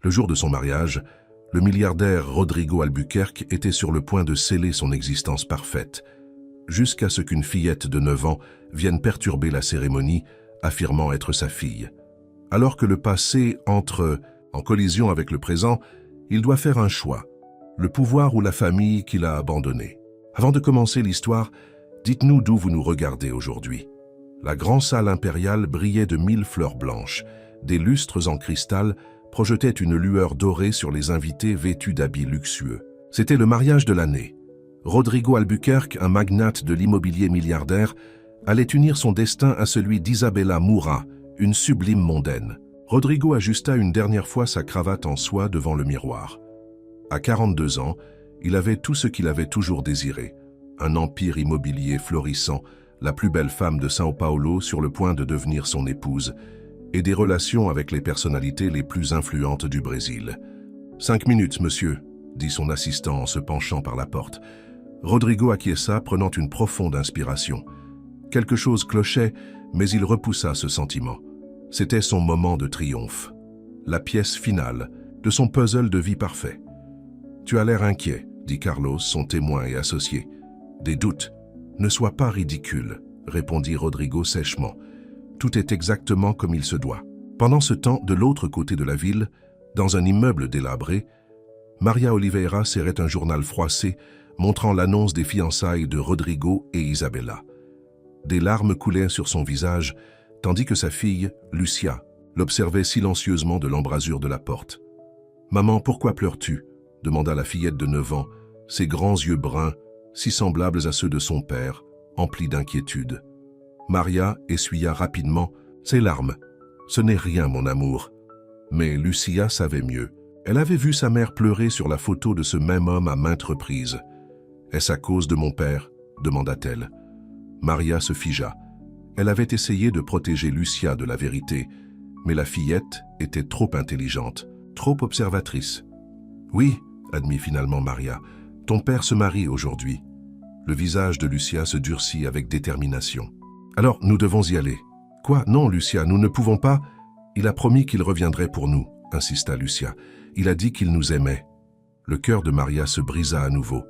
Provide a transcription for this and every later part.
Le jour de son mariage, le milliardaire Rodrigo Albuquerque était sur le point de sceller son existence parfaite, jusqu'à ce qu'une fillette de 9 ans vienne perturber la cérémonie, affirmant être sa fille. Alors que le passé entre en collision avec le présent, il doit faire un choix, le pouvoir ou la famille qu'il a abandonnée. Avant de commencer l'histoire, dites-nous d'où vous nous regardez aujourd'hui. La grande salle impériale brillait de 1000 fleurs blanches. Des lustres en cristal projetaient une lueur dorée sur les invités vêtus d'habits luxueux. C'était le mariage de l'année. Rodrigo Albuquerque, un magnate de l'immobilier milliardaire, allait unir son destin à celui d'Isabella Moura, une sublime mondaine. Rodrigo ajusta une dernière fois sa cravate en soie devant le miroir. À 42 ans, il avait tout ce qu'il avait toujours désiré. Un empire immobilier florissant, la plus belle femme de São Paulo sur le point de devenir son épouse, et des relations avec les personnalités les plus influentes du Brésil. « 5 minutes, monsieur », dit son assistant en se penchant par la porte. Rodrigo acquiesça, prenant une profonde inspiration. Quelque chose clochait, mais il repoussa ce sentiment. C'était son moment de triomphe, la pièce finale de son puzzle de vie parfait. « Tu as l'air inquiet », dit Carlos, son témoin et associé. « Des doutes. Ne sois pas ridicule », répondit Rodrigo sèchement. « Tout est exactement comme il se doit. » Pendant ce temps, de l'autre côté de la ville, dans un immeuble délabré, Maria Oliveira serrait un journal froissé montrant l'annonce des fiançailles de Rodrigo et Isabella. Des larmes coulaient sur son visage, tandis que sa fille, Lucia, l'observait silencieusement de l'embrasure de la porte. « Maman, pourquoi pleures-tu » demanda la fillette de 9 ans, ses grands yeux bruns, si semblables à ceux de son père, emplis d'inquiétude. Maria essuya rapidement ses larmes. « Ce n'est rien, mon amour. » Mais Lucia savait mieux. Elle avait vu sa mère pleurer sur la photo de ce même homme à maintes reprises. « Est-ce à cause de mon père ?» demanda-t-elle. Maria se figea. Elle avait essayé de protéger Lucia de la vérité, mais la fillette était trop intelligente, trop observatrice. « Oui, » admit finalement Maria, « ton père se marie aujourd'hui. » Le visage de Lucia se durcit avec détermination. « Alors, nous devons y aller. »« Quoi? Non, Lucia, nous ne pouvons pas. » « Il a promis qu'il reviendrait pour nous, » insista Lucia. « Il a dit qu'il nous aimait. » Le cœur de Maria se brisa à nouveau.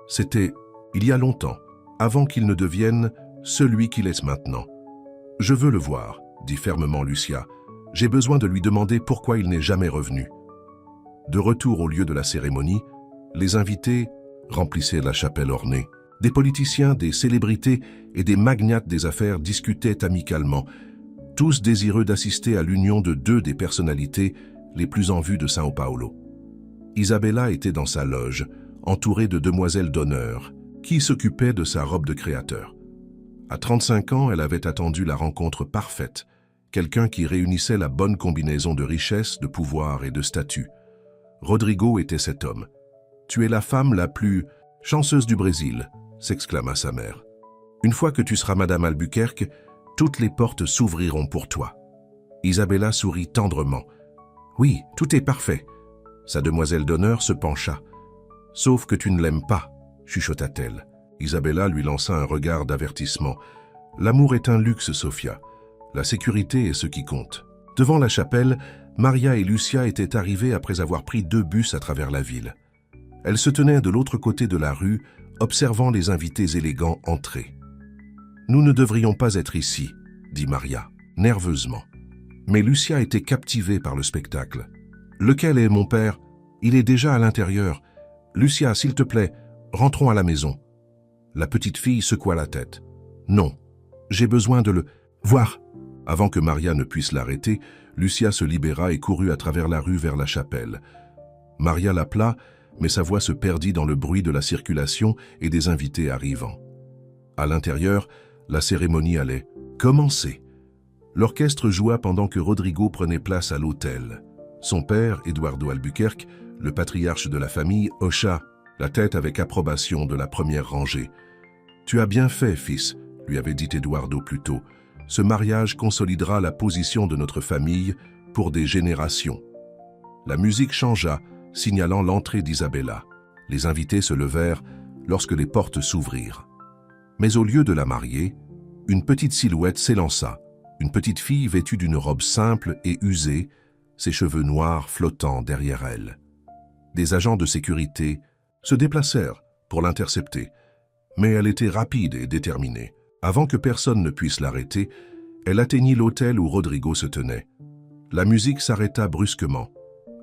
C'était il y a longtemps, avant qu'il ne devienne celui qu'il est maintenant. « Je veux le voir, » dit fermement Lucia. « J'ai besoin de lui demander pourquoi il n'est jamais revenu. » De retour au lieu de la cérémonie, les invités remplissaient la chapelle ornée. Des politiciens, des célébrités et des magnates des affaires discutaient amicalement, tous désireux d'assister à l'union de deux des personnalités les plus en vue de São Paulo. Isabella était dans sa loge, entourée de demoiselles d'honneur, qui s'occupaient de sa robe de créateur. À 35 ans, elle avait attendu la rencontre parfaite, quelqu'un qui réunissait la bonne combinaison de richesse, de pouvoir et de statut. Rodrigo était cet homme. « Tu es la femme la plus chanceuse du Brésil », s'exclama sa mère. « Une fois que tu seras Madame Albuquerque, toutes les portes s'ouvriront pour toi. » Isabella sourit tendrement. « Oui, tout est parfait. » Sa demoiselle d'honneur se pencha. « Sauf que tu ne l'aimes pas, » chuchota-t-elle. Isabella lui lança un regard d'avertissement. « L'amour est un luxe, Sophia. La sécurité est ce qui compte. » Devant la chapelle, Maria et Lucia étaient arrivées après avoir pris 2 bus à travers la ville. Elles se tenaient de l'autre côté de la rue, observant les invités élégants entrer. « Nous ne devrions pas être ici, » dit Maria, nerveusement. Mais Lucia était captivée par le spectacle. « Lequel est mon père? Il est déjà à l'intérieur. Lucia, s'il te plaît, rentrons à la maison. » La petite fille secoua la tête. « Non, j'ai besoin de le voir. » Avant que Maria ne puisse l'arrêter, Lucia se libéra et courut à travers la rue vers la chapelle. Maria l'appela, mais sa voix se perdit dans le bruit de la circulation et des invités arrivant. À l'intérieur, la cérémonie allait commencer. L'orchestre joua pendant que Rodrigo prenait place à l'autel. Son père, Eduardo Albuquerque, le patriarche de la famille, hocha la tête avec approbation de la première rangée. « Tu as bien fait, fils », lui avait dit Eduardo plus tôt. « Ce mariage consolidera la position de notre famille pour des générations. » La musique changea, signalant l'entrée d'Isabella. Les invités se levèrent lorsque les portes s'ouvrirent. Mais au lieu de la mariée, une petite silhouette s'élança, une petite fille vêtue d'une robe simple et usée, ses cheveux noirs flottant derrière elle. Des agents de sécurité se déplacèrent pour l'intercepter, mais elle était rapide et déterminée. Avant que personne ne puisse l'arrêter, elle atteignit l'hôtel où Rodrigo se tenait. La musique s'arrêta brusquement.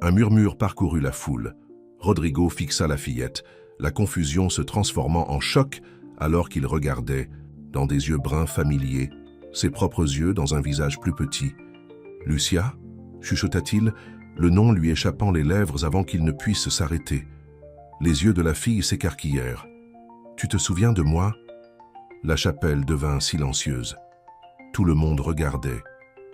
Un murmure parcourut la foule. Rodrigo fixa la fillette, la confusion se transformant en choc alors qu'il regardait, dans des yeux bruns familiers, ses propres yeux dans un visage plus petit. « Lucia » chuchota-t-il, le nom lui échappant les lèvres avant qu'il ne puisse s'arrêter. Les yeux de la fille s'écarquillèrent. « Tu te souviens de moi » La chapelle devint silencieuse. Tout le monde regardait,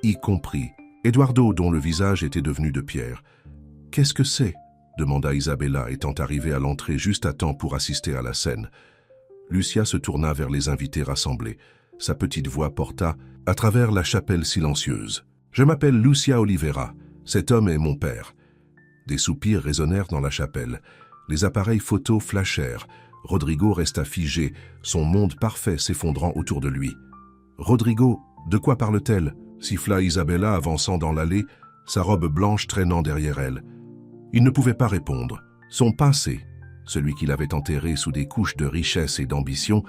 y compris Eduardo, dont le visage était devenu de pierre. « Qu'est-ce que c'est » demanda Isabella, étant arrivée à l'entrée juste à temps pour assister à la scène. Lucia se tourna vers les invités rassemblés. Sa petite voix porta à travers la chapelle silencieuse. « Je m'appelle Lucia Oliveira. Cet homme est mon père. » Des soupirs résonnèrent dans la chapelle. Les appareils photos flashèrent. Rodrigo resta figé, son monde parfait s'effondrant autour de lui. « Rodrigo, de quoi parle-t-elle » siffla Isabella avançant dans l'allée, sa robe blanche traînant derrière elle. Il ne pouvait pas répondre. Son passé, celui qu'il avait enterré sous des couches de richesse et d'ambition,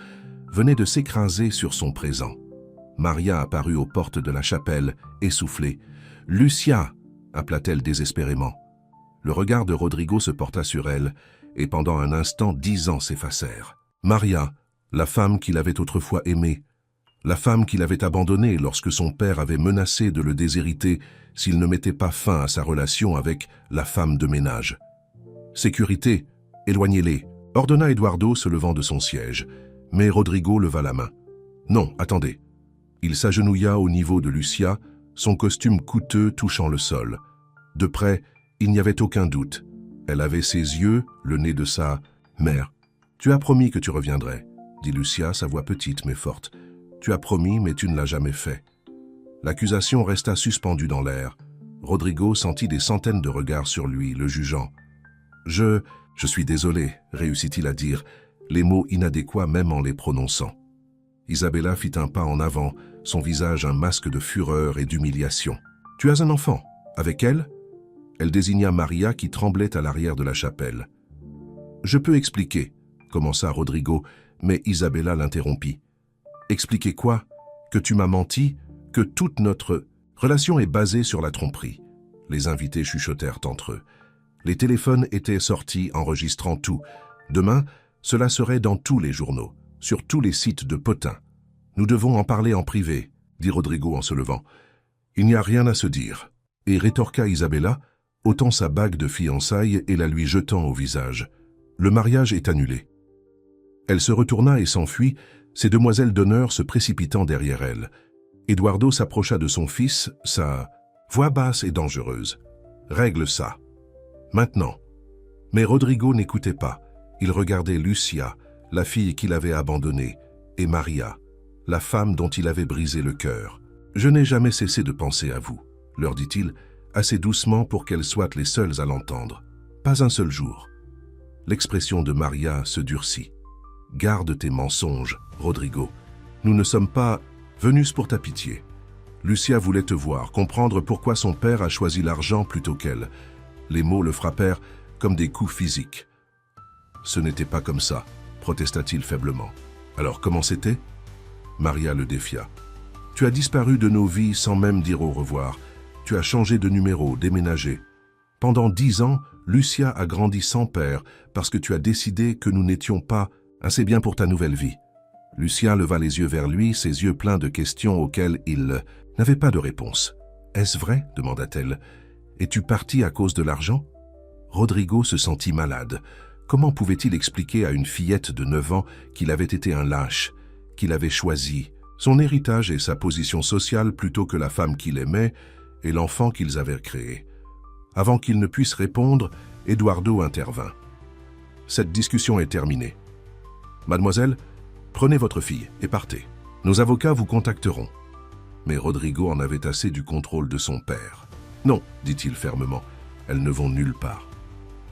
venait de s'écraser sur son présent. Maria apparut aux portes de la chapelle, essoufflée. « Lucia !» appela-t-elle désespérément. Le regard de Rodrigo se porta sur elle, et pendant un instant, 10 ans s'effacèrent. Maria, la femme qu'il avait autrefois aimée, la femme qu'il avait abandonnée lorsque son père avait menacé de le déshériter s'il ne mettait pas fin à sa relation avec la femme de ménage. « Sécurité, éloignez-les » ordonna Eduardo se levant de son siège, mais Rodrigo leva la main. « Non, attendez. » Il s'agenouilla au niveau de Lucia, son costume coûteux touchant le sol. De près, il n'y avait aucun doute. Elle avait ses yeux, le nez de sa mère. « Tu as promis que tu reviendrais, » dit Lucia, sa voix petite mais forte. « Tu as promis, mais tu ne l'as jamais fait. » L'accusation resta suspendue dans l'air. Rodrigo sentit des centaines de regards sur lui, le jugeant. « Je suis désolé, » réussit-il à dire, les mots inadéquats même en les prononçant. Isabella fit un pas en avant, son visage un masque de fureur et d'humiliation. « Tu as un enfant. Avec elle ?» Elle désigna Maria qui tremblait à l'arrière de la chapelle. « Je peux expliquer » commença Rodrigo, mais Isabella l'interrompit. « Expliquer quoi? Que tu m'as menti? Que toute notre relation est basée sur la tromperie ?» Les invités chuchotèrent entre eux. Les téléphones étaient sortis enregistrant tout. Demain, cela serait dans tous les journaux, sur tous les sites de potins. « Nous devons en parler en privé » dit Rodrigo en se levant. « Il n'y a rien à se dire. » Et rétorqua Isabella, ôtant sa bague de fiançailles et la lui jetant au visage. « Le mariage est annulé. » Elle se retourna et s'enfuit, ses demoiselles d'honneur se précipitant derrière elle. Eduardo s'approcha de son fils, sa voix basse et dangereuse. « Règle ça. Maintenant. » Mais Rodrigo n'écoutait pas. Il regardait Lucia, la fille qu'il avait abandonnée, et Maria, la femme dont il avait brisé le cœur. « Je n'ai jamais cessé de penser à vous, » leur dit-il, assez doucement pour qu'elles soient les seules à l'entendre. « Pas un seul jour. » L'expression de Maria se durcit. « Garde tes mensonges, Rodrigo. Nous ne sommes pas venus pour ta pitié. » Lucia voulait te voir, comprendre pourquoi son père a choisi l'argent plutôt qu'elle. Les mots le frappèrent comme des coups physiques. « Ce n'était pas comme ça, » protesta-t-il faiblement. « Alors comment c'était » Maria le défia. « Tu as disparu de nos vies sans même dire au revoir. Tu as changé de numéro, déménagé. Pendant 10 ans, Lucia a grandi sans père parce que tu as décidé que nous n'étions pas assez bien pour ta nouvelle vie. » Lucia leva les yeux vers lui, ses yeux pleins de questions auxquelles il n'avait pas de réponse. « Est-ce vrai ?» demanda-t-elle. « Es-tu parti à cause de l'argent ?» Rodrigo se sentit malade. Comment pouvait-il expliquer à une fillette de 9 ans qu'il avait été un lâche, qu'il avait choisi son héritage et sa position sociale plutôt que la femme qu'il aimait et l'enfant qu'ils avaient créé? Avant qu'il ne puisse répondre, Eduardo intervint. « Cette discussion est terminée. Mademoiselle, prenez votre fille et partez. Nos avocats vous contacteront. » Mais Rodrigo en avait assez du contrôle de son père. « Non, dit-il fermement, elles ne vont nulle part. »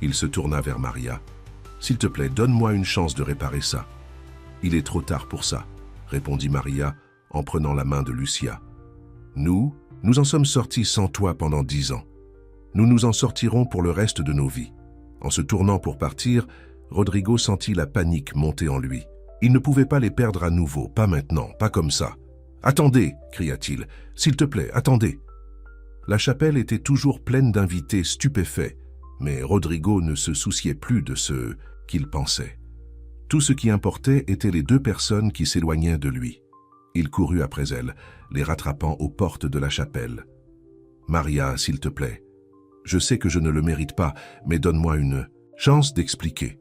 Il se tourna vers Maria. « S'il te plaît, donne-moi une chance de réparer ça. »« Il est trop tard pour ça, » répondit Maria en prenant la main de Lucia. « Nous en sommes sortis sans toi pendant 10 ans. Nous nous en sortirons pour le reste de nos vies. » En se tournant pour partir, Rodrigo sentit la panique monter en lui. Il ne pouvait pas les perdre à nouveau, pas maintenant, pas comme ça. « Attendez !» cria-t-il. « S'il te plaît, attendez !» La chapelle était toujours pleine d'invités stupéfaits, mais Rodrigo ne se souciait plus de ce qu'il pensait. Tout ce qui importait étaient les deux personnes qui s'éloignaient de lui. Il courut après elles, les rattrapant aux portes de la chapelle. « Maria, s'il te plaît, je sais que je ne le mérite pas, mais donne-moi une chance d'expliquer. »«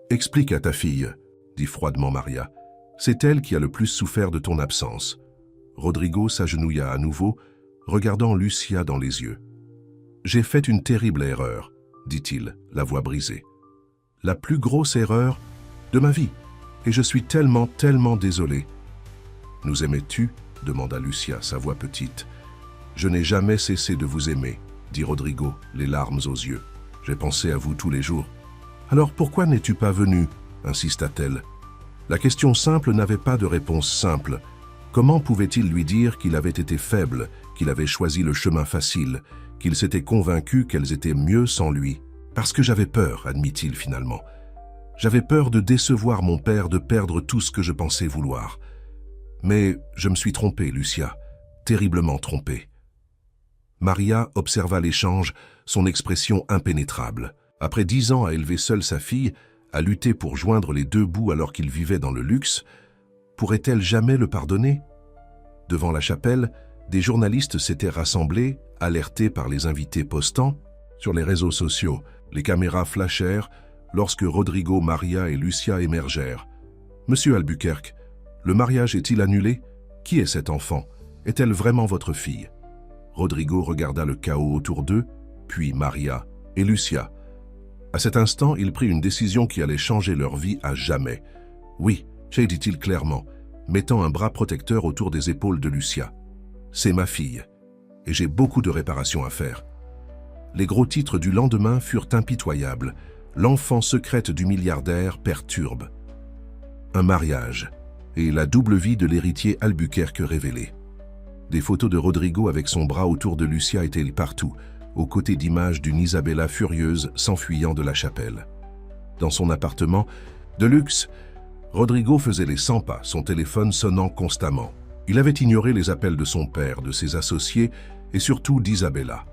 Explique à ta fille, » dit froidement Maria. « C'est elle qui a le plus souffert de ton absence. » Rodrigo s'agenouilla à nouveau, regardant Lucia dans les yeux. « J'ai fait une terrible erreur, » dit-il, la voix brisée. « La plus grosse erreur de ma vie, et je suis tellement désolé. »« Nous aimais-tu » demanda Lucia, sa voix petite. « Je n'ai jamais cessé de vous aimer, » dit Rodrigo, les larmes aux yeux. « J'ai pensé à vous tous les jours. »« Alors pourquoi n'es-tu pas venu ?» insista-t-elle. La question simple n'avait pas de réponse simple. Comment pouvait-il lui dire qu'il avait été faible, qu'il avait choisi le chemin facile, qu'il s'était convaincu qu'elles étaient mieux sans lui? Parce que j'avais peur, admit-il finalement. J'avais peur de décevoir mon père, de perdre tout ce que je pensais vouloir. Mais je me suis trompé, Lucia, terriblement trompé. Maria observa l'échange, son expression impénétrable. Après 10 ans à élever seule sa fille, à lutter pour joindre les deux bouts alors qu'il vivait dans le luxe, pourrait-elle jamais le pardonner? Devant la chapelle, des journalistes s'étaient rassemblés, alertés par les invités postant. Sur les réseaux sociaux, les caméras flashèrent lorsque Rodrigo, Maria et Lucia émergèrent. « Monsieur Albuquerque, le mariage est-il annulé? Qui est cet enfant? Est-elle vraiment votre fille ?» Rodrigo regarda le chaos autour d'eux, puis Maria et Lucia. À cet instant, il prit une décision qui allait changer leur vie à jamais. « Oui, » dit-il clairement, mettant un bras protecteur autour des épaules de Lucia. « C'est ma fille, et j'ai beaucoup de réparations à faire. » Les gros titres du lendemain furent impitoyables. L'enfant secrète du milliardaire perturbe. Un mariage, et la double vie de l'héritier Albuquerque révélée. Des photos de Rodrigo avec son bras autour de Lucia étaient partout, aux côtés d'images d'une Isabella furieuse s'enfuyant de la chapelle. Dans son appartement, de luxe, Rodrigo faisait les 100 pas, son téléphone sonnant constamment. Il avait ignoré les appels de son père, de ses associés et surtout d'Isabella.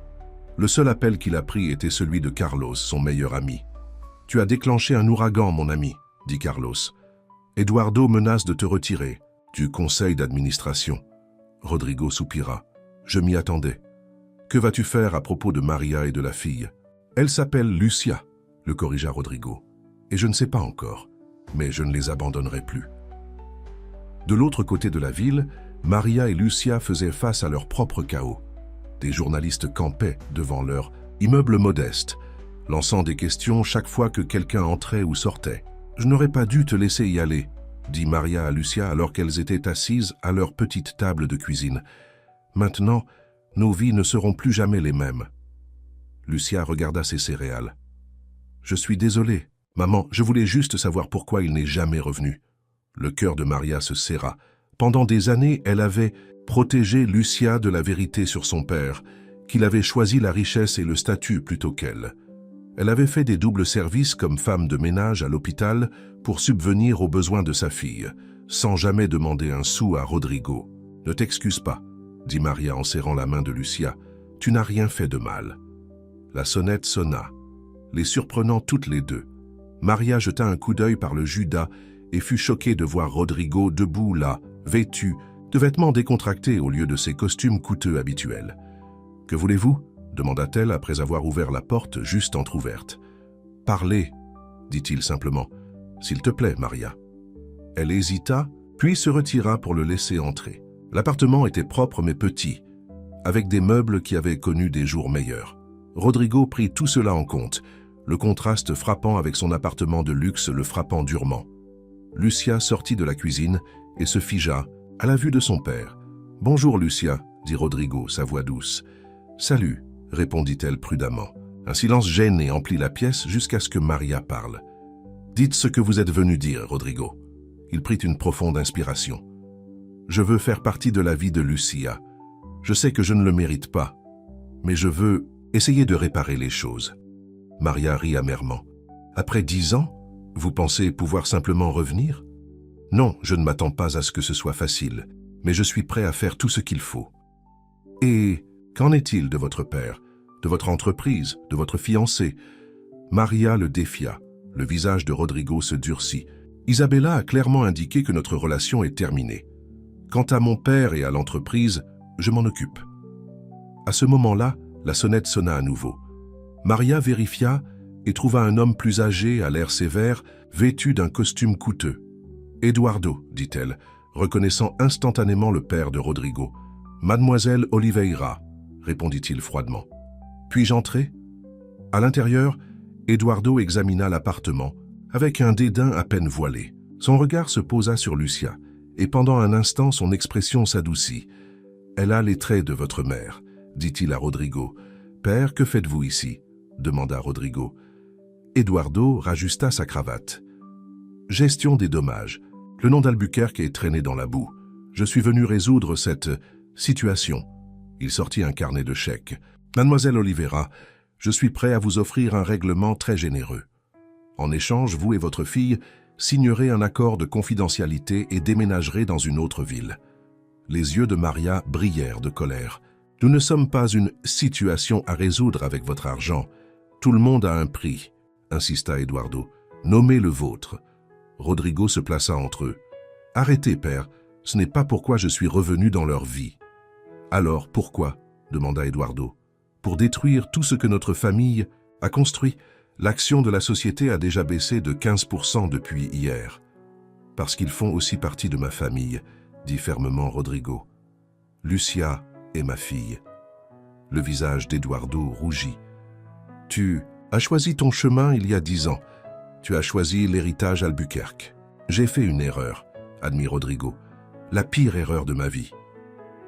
Le seul appel qu'il a pris était celui de Carlos, son meilleur ami. « Tu as déclenché un ouragan, mon ami, » dit Carlos. « Eduardo menace de te retirer du conseil d'administration. » Rodrigo soupira. « Je m'y attendais. Que vas-tu faire à propos de Maria et de la fille ?»« Elle s'appelle Lucia, » le corrigea Rodrigo. « Et je ne sais pas encore, mais je ne les abandonnerai plus. » De l'autre côté de la ville, Maria et Lucia faisaient face à leur propre chaos. Des journalistes campaient devant leur immeuble modeste, lançant des questions chaque fois que quelqu'un entrait ou sortait. « Je n'aurais pas dû te laisser y aller, » dit Maria à Lucia alors qu'elles étaient assises à leur petite table de cuisine. « Maintenant, nos vies ne seront plus jamais les mêmes. » Lucia regarda ses céréales. « Je suis désolée, maman, je voulais juste savoir pourquoi il n'est jamais revenu. » Le cœur de Maria se serra. Pendant des années, elle avait protégé Lucia de la vérité sur son père, qu'il avait choisi la richesse et le statut plutôt qu'elle. Elle avait fait des doubles services comme femme de ménage à l'hôpital pour subvenir aux besoins de sa fille, sans jamais demander un sou à Rodrigo. « Ne t'excuse pas, » dit Maria en serrant la main de Lucia. « Tu n'as rien fait de mal. » La sonnette sonna, les surprenant toutes les deux. Maria jeta un coup d'œil par le Judas et fut choquée de voir Rodrigo debout là, vêtu, de vêtements décontractés au lieu de ses costumes coûteux habituels. « Que voulez-vous » demanda-t-elle après avoir ouvert la porte juste entr'ouverte. « Parlez, » dit-il simplement. « S'il te plaît, Maria. » Elle hésita, puis se retira pour le laisser entrer. L'appartement était propre mais petit, avec des meubles qui avaient connu des jours meilleurs. Rodrigo prit tout cela en compte, le contraste frappant avec son appartement de luxe le frappant durement. Lucia sortit de la cuisine et se figea à la vue de son père. « Bonjour, Lucia, » dit Rodrigo, sa voix douce. « Salut, » répondit-elle prudemment. Un silence gêné emplit la pièce jusqu'à ce que Maria parle. « Dites ce que vous êtes venu dire, Rodrigo. » Il prit une profonde inspiration. « Je veux faire partie de la vie de Lucia. Je sais que je ne le mérite pas, mais je veux Essayez de réparer les choses. Maria rit amèrement. Après 10 ans, vous pensez pouvoir simplement revenir? Non, je ne m'attends pas à ce que ce soit facile, mais je suis prêt à faire tout ce qu'il faut. Et qu'en est-il de votre père, de votre entreprise, de votre fiancé? Maria le défia. Le visage de Rodrigo se durcit. Isabella a clairement indiqué que notre relation est terminée. Quant à mon père et à l'entreprise, je m'en occupe. À ce moment-là, la sonnette sonna à nouveau. Maria vérifia et trouva un homme plus âgé, à l'air sévère, vêtu d'un costume coûteux. « Eduardo », dit-elle, reconnaissant instantanément le père de Rodrigo. « Mademoiselle Oliveira », répondit-il froidement. « Puis-je entrer » À l'intérieur, Eduardo examina l'appartement, avec un dédain à peine voilé. Son regard se posa sur Lucia, et pendant un instant son expression s'adoucit. « Elle a les traits de votre mère », dit-il à Rodrigo. « Père, que faites-vous ici » demanda Rodrigo. Eduardo rajusta sa cravate. « Gestion des dommages. Le nom d'Albuquerque est traîné dans la boue. Je suis venu résoudre cette situation. » Il sortit un carnet de chèques. « Mademoiselle Oliveira, je suis prêt à vous offrir un règlement très généreux. En échange, vous et votre fille signerez un accord de confidentialité et déménagerez dans une autre ville. » Les yeux de Maria brillèrent de colère. « Nous ne sommes pas une situation à résoudre avec votre argent. Tout le monde a un prix, » insista Eduardo. « Nommez le vôtre. » Rodrigo se plaça entre eux. « Arrêtez, père, ce n'est pas pourquoi je suis revenu dans leur vie. »« Alors, pourquoi ?» demanda Eduardo. « Pour détruire tout ce que notre famille a construit. L'action de la société a déjà baissé de 15% depuis hier. »« Parce qu'ils font aussi partie de ma famille, » dit fermement Rodrigo. « Lucia est ma fille. » Le visage d'Eduardo rougit. « Tu as choisi ton chemin il y a 10 ans. Tu as choisi l'héritage Albuquerque. J'ai fait une erreur, » admit Rodrigo. « La pire erreur de ma vie. »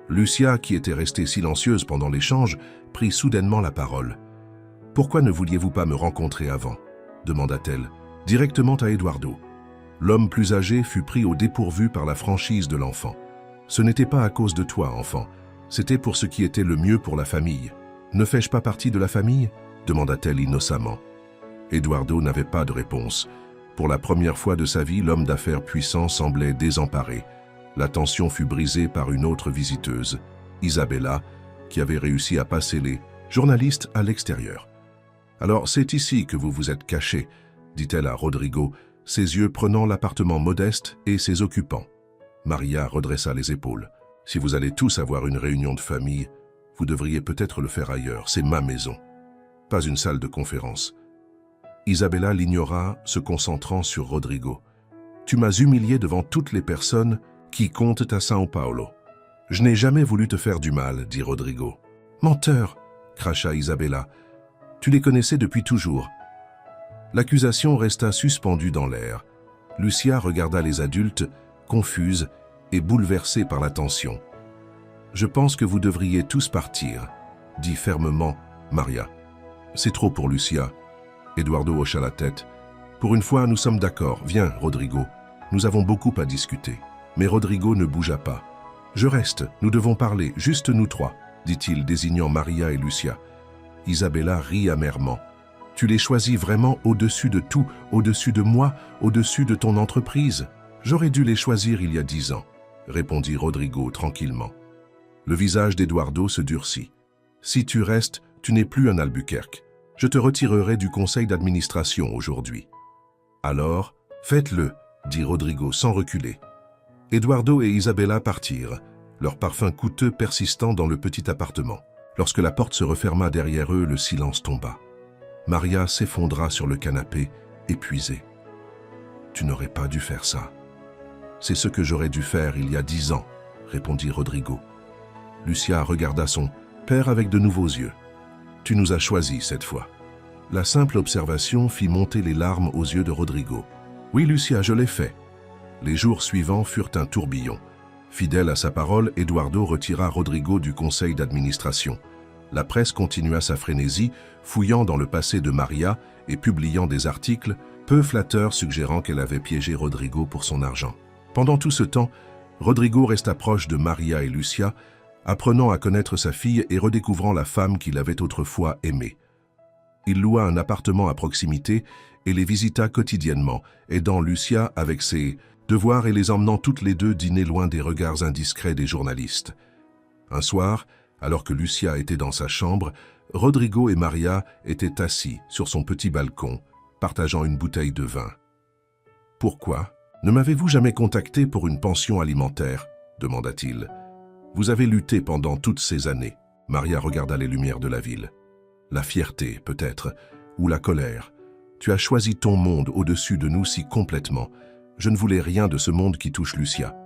Lucia, qui était restée silencieuse pendant l'échange, prit soudainement la parole. « Pourquoi ne vouliez-vous pas me rencontrer avant ?» demanda-t-elle, directement à Eduardo. L'homme plus âgé fut pris au dépourvu par la franchise de l'enfant. « Ce n'était pas à cause de toi, enfant. C'était pour ce qui était le mieux pour la famille. Ne fais-je pas partie de la famille ?» demanda-t-elle innocemment. Eduardo n'avait pas de réponse. Pour la première fois de sa vie, l'homme d'affaires puissant semblait désemparé. La tension fut brisée par une autre visiteuse, Isabella, qui avait réussi à passer les journalistes à l'extérieur. « Alors c'est ici que vous vous êtes caché », dit-elle à Rodrigo, ses yeux prenant l'appartement modeste et ses occupants. Maria redressa les épaules. « Si vous allez tous avoir une réunion de famille, vous devriez peut-être le faire ailleurs, c'est ma maison. Pas une salle de conférence. » Isabella l'ignora, se concentrant sur Rodrigo. « Tu m'as humilié devant toutes les personnes qui comptent à São Paulo. »« Je n'ai jamais voulu te faire du mal, » dit Rodrigo. « Menteur !» cracha Isabella. « Tu les connaissais depuis toujours. » L'accusation resta suspendue dans l'air. Lucia regarda les adultes, confuse et bouleversée par la tension. « Je pense que vous devriez tous partir, » dit fermement Maria. « C'est trop pour Lucia. » Eduardo hocha la tête. « Pour une fois, nous sommes d'accord. Viens, Rodrigo. Nous avons beaucoup à discuter. » Mais Rodrigo ne bougea pas. « Je reste. Nous devons parler, juste nous trois, » dit-il, désignant Maria et Lucia. Isabella rit amèrement. « Tu les choisis vraiment au-dessus de tout, au-dessus de moi, au-dessus de ton entreprise. J'aurais dû les choisir il y a 10 ans, » répondit Rodrigo tranquillement. Le visage d'Eduardo se durcit. « Si tu restes, tu n'es plus un Albuquerque. Je te retirerai du conseil d'administration aujourd'hui. »« Alors, faites-le, » dit Rodrigo sans reculer. Eduardo et Isabella partirent, leur parfum coûteux persistant dans le petit appartement. Lorsque la porte se referma derrière eux, le silence tomba. Maria s'effondra sur le canapé, épuisée. « Tu n'aurais pas dû faire ça. »« C'est ce que j'aurais dû faire il y a 10 ans, » répondit Rodrigo. Lucia regarda son père avec de nouveaux yeux. « Tu nous as choisis cette fois. » La simple observation fit monter les larmes aux yeux de Rodrigo. « Oui, Lucia, je l'ai fait. » Les jours suivants furent un tourbillon. Fidèle à sa parole, Eduardo retira Rodrigo du conseil d'administration. La presse continua sa frénésie, fouillant dans le passé de Maria et publiant des articles peu flatteurs suggérant qu'elle avait piégé Rodrigo pour son argent. Pendant tout ce temps, Rodrigo resta proche de Maria et Lucia, apprenant à connaître sa fille et redécouvrant la femme qu'il avait autrefois aimée. Il loua un appartement à proximité et les visita quotidiennement, aidant Lucia avec ses devoirs et les emmenant toutes les deux dîner loin des regards indiscrets des journalistes. Un soir, alors que Lucia était dans sa chambre, Rodrigo et Maria étaient assis sur son petit balcon, partageant une bouteille de vin. « Pourquoi ne m'avez-vous jamais contacté pour une pension alimentaire ?» demanda-t-il. « Vous avez lutté pendant toutes ces années. » Maria regarda les lumières de la ville. « La fierté, peut-être, ou la colère. Tu as choisi ton monde au-dessus de nous si complètement. Je ne voulais rien de ce monde qui touche Lucia. »«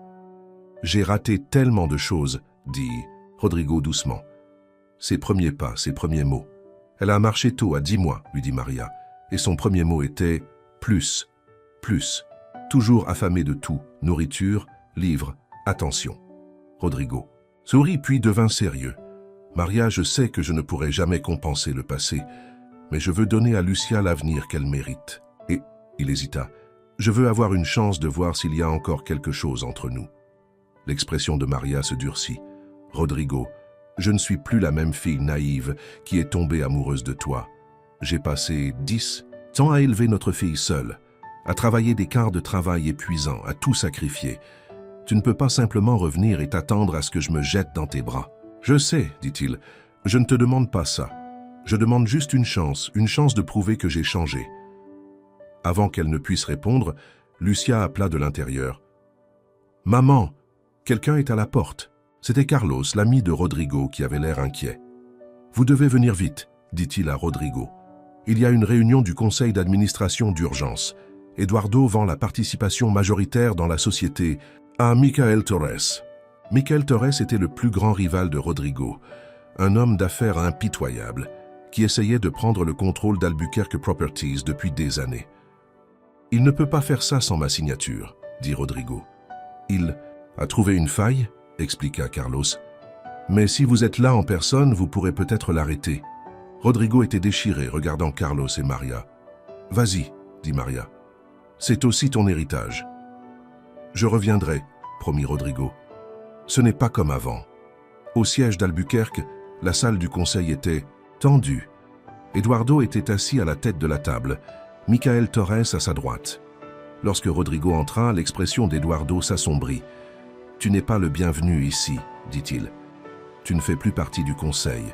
J'ai raté tellement de choses, » dit Rodrigo doucement. Ses premiers pas, ses premiers mots. « Elle a marché tôt, à 10 mois, » lui dit Maria, et son premier mot était « plus, plus ». Toujours affamé de tout, nourriture, livres, attention. Rodrigo sourit puis devint sérieux. « Maria, je sais que je ne pourrai jamais compenser le passé, mais je veux donner à Lucia l'avenir qu'elle mérite. » Et, il hésita, « je veux avoir une chance de voir s'il y a encore quelque chose entre nous. » L'expression de Maria se durcit. « Rodrigo, je ne suis plus la même fille naïve qui est tombée amoureuse de toi. J'ai passé 10 ans à élever notre fille seule, à travailler des quarts de travail épuisants, à tout sacrifier. Tu ne peux pas simplement revenir et t'attendre à ce que je me jette dans tes bras. »« Je sais, dit-il, je ne te demande pas ça. Je demande juste une chance de prouver que j'ai changé. » Avant qu'elle ne puisse répondre, Lucia appela de l'intérieur. « Maman, quelqu'un est à la porte. » C'était Carlos, l'ami de Rodrigo, qui avait l'air inquiet. « Vous devez venir vite, dit-il à Rodrigo. Il y a une réunion du conseil d'administration d'urgence. Eduardo vend la participation majoritaire dans la société à Michael Torres. » Michael Torres était le plus grand rival de Rodrigo, un homme d'affaires impitoyable, qui essayait de prendre le contrôle d'Albuquerque Properties depuis des années. « Il ne peut pas faire ça sans ma signature, » dit Rodrigo. « Il a trouvé une faille, » expliqua Carlos. « Mais si vous êtes là en personne, vous pourrez peut-être l'arrêter. » Rodrigo était déchiré, regardant Carlos et Maria. « Vas-y, » dit Maria. « C'est aussi ton héritage. »« Je reviendrai, » promit Rodrigo. Ce n'est pas comme avant. Au siège d'Albuquerque, la salle du conseil était tendue. Eduardo était assis à la tête de la table, Michael Torres à sa droite. Lorsque Rodrigo entra, l'expression d'Eduardo s'assombrit. « Tu n'es pas le bienvenu ici, » dit-il. « Tu ne fais plus partie du conseil.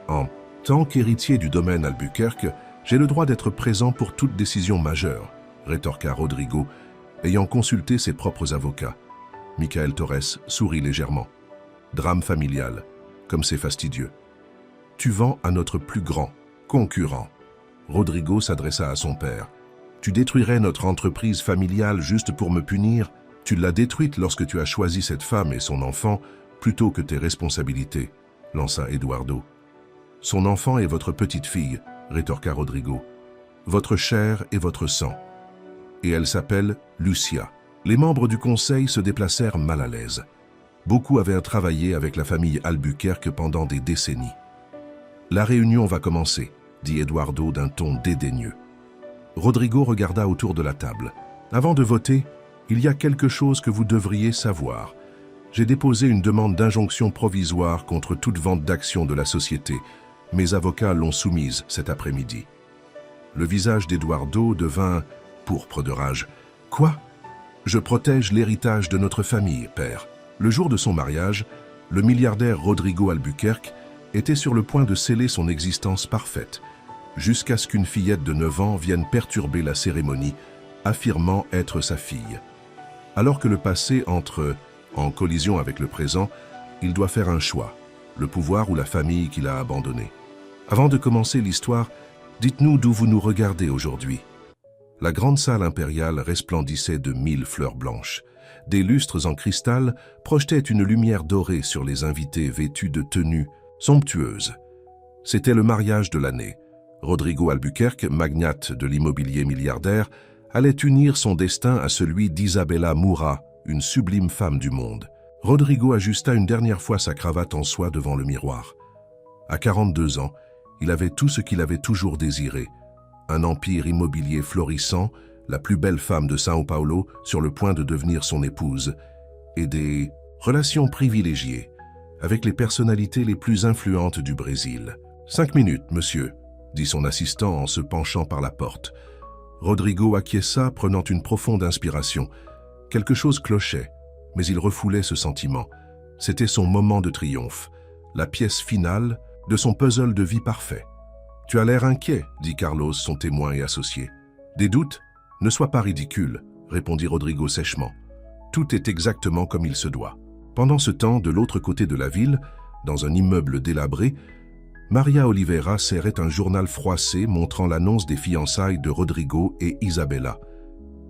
En tant qu'héritier du domaine Albuquerque, j'ai le droit d'être présent pour toute décision majeure, » rétorqua Rodrigo, ayant consulté ses propres avocats. Michael Torres sourit légèrement. « Drame familial, comme c'est fastidieux. Tu vends à notre plus grand concurrent. » Rodrigo s'adressa à son père. « Tu détruirais notre entreprise familiale juste pour me punir? Tu l'as détruite lorsque tu as choisi cette femme et son enfant plutôt que tes responsabilités, » lança Eduardo. « Son enfant est votre petite fille, » rétorqua Rodrigo. « Votre chair et votre sang. Et elle s'appelle Lucia. » Les membres du conseil se déplacèrent mal à l'aise. Beaucoup avaient travaillé avec la famille Albuquerque pendant des décennies. « La réunion va commencer, » dit Eduardo d'un ton dédaigneux. Rodrigo regarda autour de la table. « Avant de voter, il y a quelque chose que vous devriez savoir. J'ai déposé une demande d'injonction provisoire contre toute vente d'actions de la société. Mes avocats l'ont soumise cet après-midi. » Le visage d'Eduardo devint pourpre de rage. « Quoi ? Je protège l'héritage de notre famille, père. » Le jour de son mariage, le milliardaire Rodrigo Albuquerque était sur le point de sceller son existence parfaite, jusqu'à ce qu'une fillette de 9 ans vienne perturber la cérémonie, affirmant être sa fille. Alors que le passé entre en collision avec le présent, il doit faire un choix, le pouvoir ou la famille qu'il a abandonnée. Avant de commencer l'histoire, dites-nous d'où vous nous regardez aujourd'hui. La grande salle impériale resplendissait de 1000 fleurs blanches. Des lustres en cristal projetaient une lumière dorée sur les invités vêtus de tenues somptueuses. C'était le mariage de l'année. Rodrigo Albuquerque, magnate de l'immobilier milliardaire, allait unir son destin à celui d'Isabella Moura, une sublime femme du monde. Rodrigo ajusta une dernière fois sa cravate en soie devant le miroir. À 42 ans, il avait tout ce qu'il avait toujours désiré. Un empire immobilier florissant, la plus belle femme de São Paulo sur le point de devenir son épouse, et des relations privilégiées avec les personnalités les plus influentes du Brésil. « 5 minutes, monsieur », dit son assistant en se penchant par la porte. Rodrigo acquiesça, prenant une profonde inspiration. Quelque chose clochait, mais il refoulait ce sentiment. C'était son moment de triomphe, la pièce finale de son puzzle de vie parfait. « Tu as l'air inquiet, » dit Carlos, son témoin et associé. « Des doutes? Ne sois pas ridicule, » répondit Rodrigo sèchement. « Tout est exactement comme il se doit. » Pendant ce temps, de l'autre côté de la ville, dans un immeuble délabré, Maria Oliveira serrait un journal froissé montrant l'annonce des fiançailles de Rodrigo et Isabella.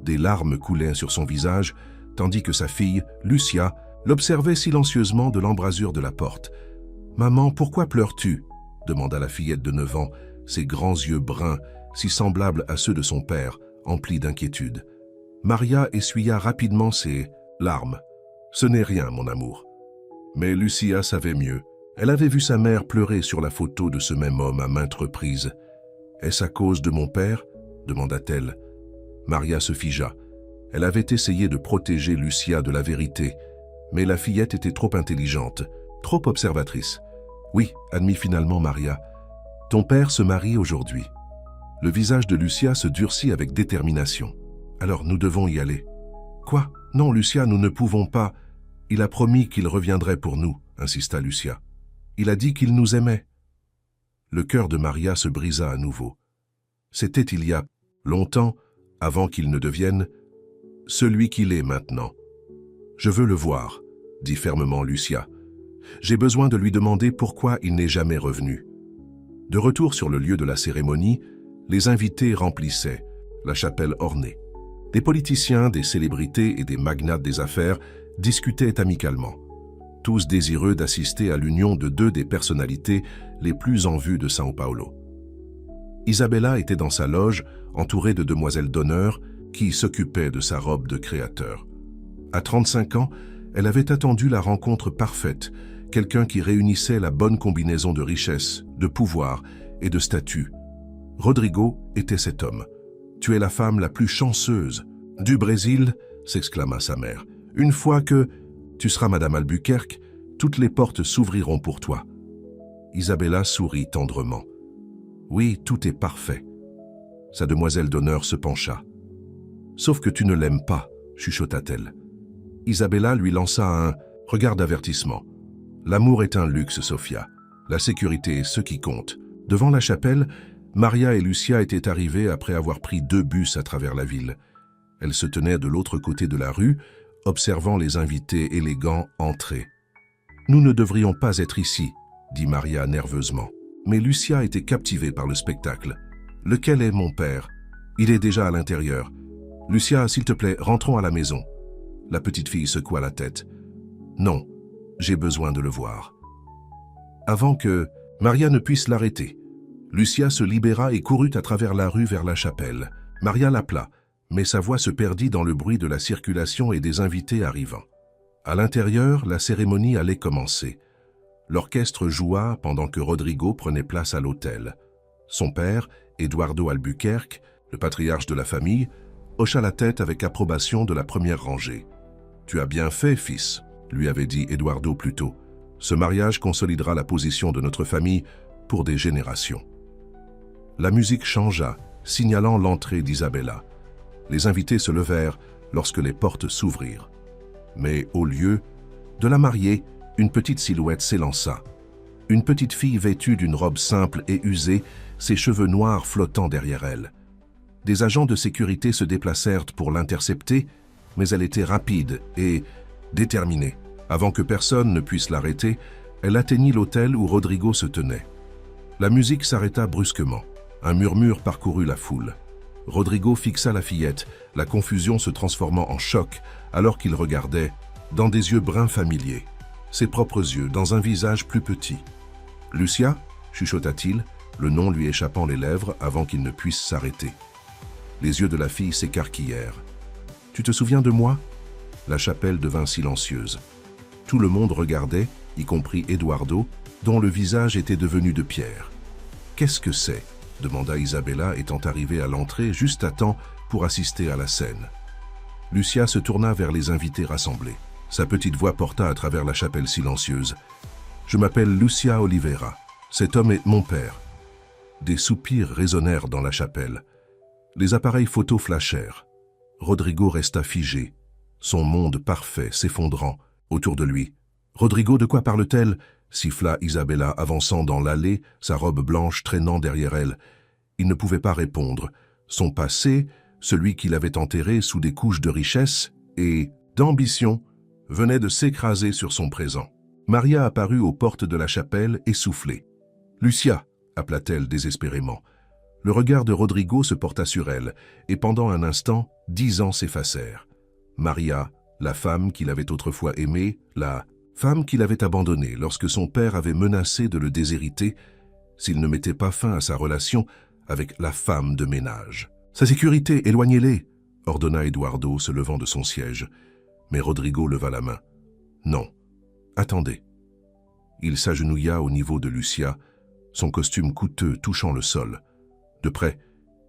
Des larmes coulaient sur son visage, tandis que sa fille, Lucia, l'observait silencieusement de l'embrasure de la porte. « Maman, pourquoi pleures-tu » demanda la fillette de 9 ans, ses grands yeux bruns, si semblables à ceux de son père, emplis d'inquiétude. Maria essuya rapidement ses larmes. « Ce n'est rien, mon amour. » Mais Lucia savait mieux. Elle avait vu sa mère pleurer sur la photo de ce même homme à maintes reprises. « Est-ce à cause de mon père » demanda-t-elle. Maria se figea. Elle avait essayé de protéger Lucia de la vérité, mais la fillette était trop intelligente, trop observatrice. « Oui, admit finalement Maria. Ton père se marie aujourd'hui. » Le visage de Lucia se durcit avec détermination. « Alors nous devons y aller. »« Quoi? Non, Lucia, nous ne pouvons pas. Il a promis qu'il reviendrait pour nous, » insista Lucia. « Il a dit qu'il nous aimait. » Le cœur de Maria se brisa à nouveau. C'était il y a longtemps, avant qu'il ne devienne celui qu'il est maintenant. « Je veux le voir, » dit fermement Lucia. « J'ai besoin de lui demander pourquoi il n'est jamais revenu. » De retour sur le lieu de la cérémonie, les invités remplissaient, la chapelle ornée. Des politiciens, des célébrités et des magnates des affaires discutaient amicalement, tous désireux d'assister à l'union de deux des personnalités les plus en vue de São Paulo. Isabella était dans sa loge, entourée de demoiselles d'honneur qui s'occupaient de sa robe de créateur. À 35 ans, elle avait attendu la rencontre parfaite, quelqu'un qui réunissait la bonne combinaison de richesse, de pouvoir et de statut. Rodrigo était cet homme. « Tu es la femme la plus chanceuse du Brésil » s'exclama sa mère. « Une fois que tu seras Madame Albuquerque, toutes les portes s'ouvriront pour toi. » Isabella sourit tendrement. « Oui, tout est parfait. » Sa demoiselle d'honneur se pencha. « Sauf que tu ne l'aimes pas, » chuchota-t-elle. Isabella lui lança un regard d'avertissement. « L'amour est un luxe, Sophia. La sécurité est ce qui compte. » Devant la chapelle, Maria et Lucia étaient arrivées après avoir pris 2 bus à travers la ville. Elles se tenaient de l'autre côté de la rue, observant les invités élégants entrer. « Nous ne devrions pas être ici, » dit Maria nerveusement. Mais Lucia était captivée par le spectacle. « Lequel est mon père? Il est déjà à l'intérieur. Lucia, s'il te plaît, rentrons à la maison. » La petite fille secoua la tête. « Non, j'ai besoin de le voir. » Avant que Maria ne puisse l'arrêter, Lucia se libéra et courut à travers la rue vers la chapelle. Maria l'appela, mais sa voix se perdit dans le bruit de la circulation et des invités arrivant. À l'intérieur, la cérémonie allait commencer. L'orchestre joua pendant que Rodrigo prenait place à l'autel. Son père, Eduardo Albuquerque, le patriarche de la famille, hocha la tête avec approbation de la première rangée. « Tu as bien fait, fils », lui avait dit Eduardo plus tôt. « Ce mariage consolidera la position de notre famille pour des générations. » La musique changea, signalant l'entrée d'Isabella. Les invités se levèrent lorsque les portes s'ouvrirent. Mais au lieu de la mariée, une petite silhouette s'élança. Une petite fille vêtue d'une robe simple et usée, ses cheveux noirs flottant derrière elle. Des agents de sécurité se déplacèrent pour l'intercepter, mais elle était rapide et déterminée. Avant que personne ne puisse l'arrêter, elle atteignit l'autel où Rodrigo se tenait. La musique s'arrêta brusquement. Un murmure parcourut la foule. Rodrigo fixa la fillette, la confusion se transformant en choc alors qu'il regardait, dans des yeux bruns familiers, ses propres yeux, dans un visage plus petit. « Lucia » chuchota-t-il, le nom lui échappant les lèvres avant qu'il ne puisse s'arrêter. Les yeux de la fille s'écarquillèrent. « Tu te souviens de moi » La chapelle devint silencieuse. Tout le monde regardait, y compris Eduardo, dont le visage était devenu de pierre. « Qu'est-ce que c'est » demanda Isabella, étant arrivée à l'entrée juste à temps pour assister à la scène. Lucia se tourna vers les invités rassemblés. Sa petite voix porta à travers la chapelle silencieuse. « Je m'appelle Lucia Oliveira. Cet homme est mon père. » Des soupirs résonnèrent dans la chapelle. Les appareils photo flashèrent. Rodrigo resta figé, son monde parfait s'effondrant autour de lui. « Rodrigo, de quoi parle-t-elle » siffla Isabella avançant dans l'allée, sa robe blanche traînant derrière elle. Il ne pouvait pas répondre. Son passé, celui qu'il avait enterré sous des couches de richesse et d'ambition, venait de s'écraser sur son présent. Maria apparut aux portes de la chapelle, essoufflée. « Lucia !» appela-t-elle désespérément. Le regard de Rodrigo se porta sur elle, et pendant un instant, 10 ans s'effacèrent. Maria, la femme qu'il avait autrefois aimée, la femme qu'il avait abandonnée lorsque son père avait menacé de le déshériter s'il ne mettait pas fin à sa relation avec la femme de ménage. « Sa sécurité, éloignez-les !» ordonna Eduardo, se levant de son siège. Mais Rodrigo leva la main. « Non, attendez. » Il s'agenouilla au niveau de Lucia, son costume coûteux touchant le sol. De près,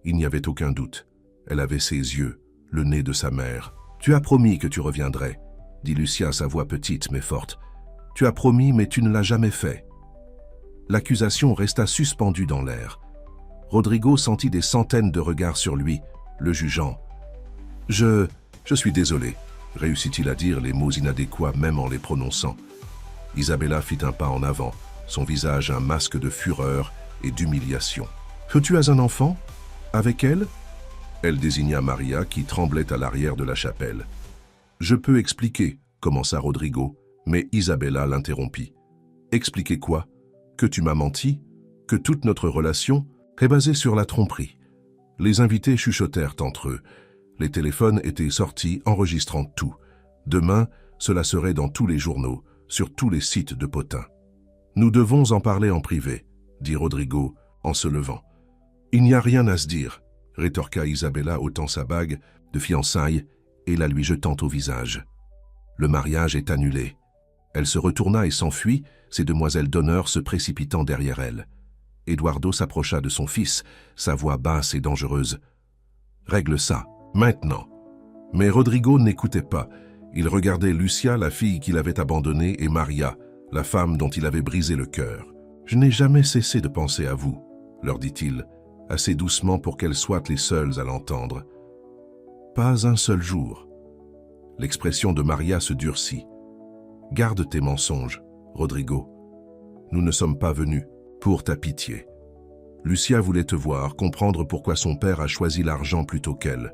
il n'y avait aucun doute. Elle avait ses yeux, le nez de sa mère. « Tu as promis que tu reviendrais, » dit Lucia, sa voix petite mais forte. « Tu as promis, mais tu ne l'as jamais fait. » L'accusation resta suspendue dans l'air. Rodrigo sentit des centaines de regards sur lui, le jugeant. « Je suis désolé », réussit-il à dire les mots inadéquats même en les prononçant. Isabella fit un pas en avant, son visage un masque de fureur et d'humiliation. « Que tu as un enfant? Avec elle ?» Elle désigna Maria qui tremblait à l'arrière de la chapelle. « Je peux expliquer », commença Rodrigo, mais Isabella l'interrompit. « Expliquer quoi? Que tu m'as menti? Que toute notre relation est basée sur la tromperie ?» Les invités chuchotèrent entre eux. Les téléphones étaient sortis, enregistrant tout. Demain, cela serait dans tous les journaux, sur tous les sites de potins. « Nous devons en parler en privé », dit Rodrigo en se levant. « Il n'y a rien à se dire », rétorqua Isabella ôtant sa bague de fiançailles et la lui jetant au visage. « Le mariage est annulé. » Elle se retourna et s'enfuit, ses demoiselles d'honneur se précipitant derrière elle. Eduardo s'approcha de son fils, sa voix basse et dangereuse. « Règle ça, maintenant !» Mais Rodrigo n'écoutait pas. Il regardait Lucia, la fille qu'il avait abandonnée, et Maria, la femme dont il avait brisé le cœur. « Je n'ai jamais cessé de penser à vous, » leur dit-il, assez doucement pour qu'elles soient les seules à l'entendre. « Pas un seul jour. » L'expression de Maria se durcit. « Garde tes mensonges, Rodrigo. Nous ne sommes pas venus pour ta pitié. » Lucia voulait te voir, comprendre pourquoi son père a choisi l'argent plutôt qu'elle.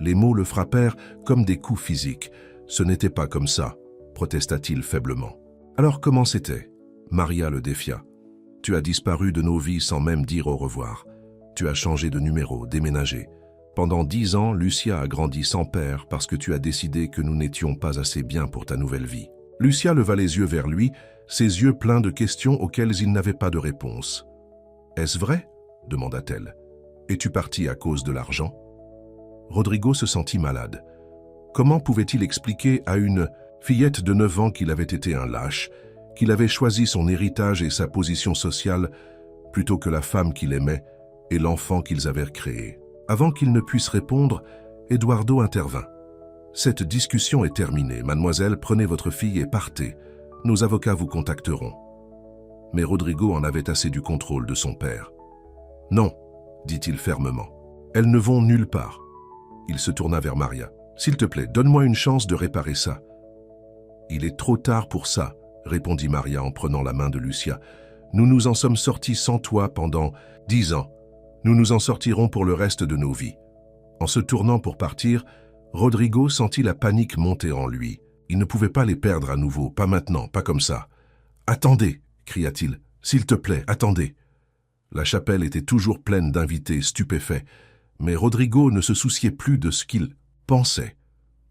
Les mots le frappèrent comme des coups physiques. « Ce n'était pas comme ça », protesta-t-il faiblement. « Alors comment c'était ?» Maria le défia. « Tu as disparu de nos vies sans même dire au revoir. Tu as changé de numéro, déménagé. Pendant 10 ans, Lucia a grandi sans père parce que tu as décidé que nous n'étions pas assez bien pour ta nouvelle vie. » Lucia leva les yeux vers lui, ses yeux pleins de questions auxquelles il n'avait pas de réponse. « Est-ce vrai ?» demanda-t-elle. « Es-tu parti à cause de l'argent ?» Rodrigo se sentit malade. Comment pouvait-il expliquer à une fillette de 9 ans qu'il avait été un lâche, qu'il avait choisi son héritage et sa position sociale plutôt que la femme qu'il aimait et l'enfant qu'ils avaient créé? Avant qu'il ne puisse répondre, Eduardo intervint. « Cette discussion est terminée. Mademoiselle, prenez votre fille et partez. Nos avocats vous contacteront. » Mais Rodrigo en avait assez du contrôle de son père. « Non, » dit-il fermement. « Elles ne vont nulle part. » Il se tourna vers Maria. « S'il te plaît, donne-moi une chance de réparer ça. »« Il est trop tard pour ça, » répondit Maria en prenant la main de Lucia. « Nous nous en sommes sortis sans toi pendant 10 ans. Nous nous en sortirons pour le reste de nos vies. » En se tournant pour partir, Rodrigo sentit la panique monter en lui. Il ne pouvait pas les perdre à nouveau, pas maintenant, pas comme ça. « Attendez !» cria-t-il. « S'il te plaît, attendez !» La chapelle était toujours pleine d'invités stupéfaits, mais Rodrigo ne se souciait plus de ce qu'il pensait.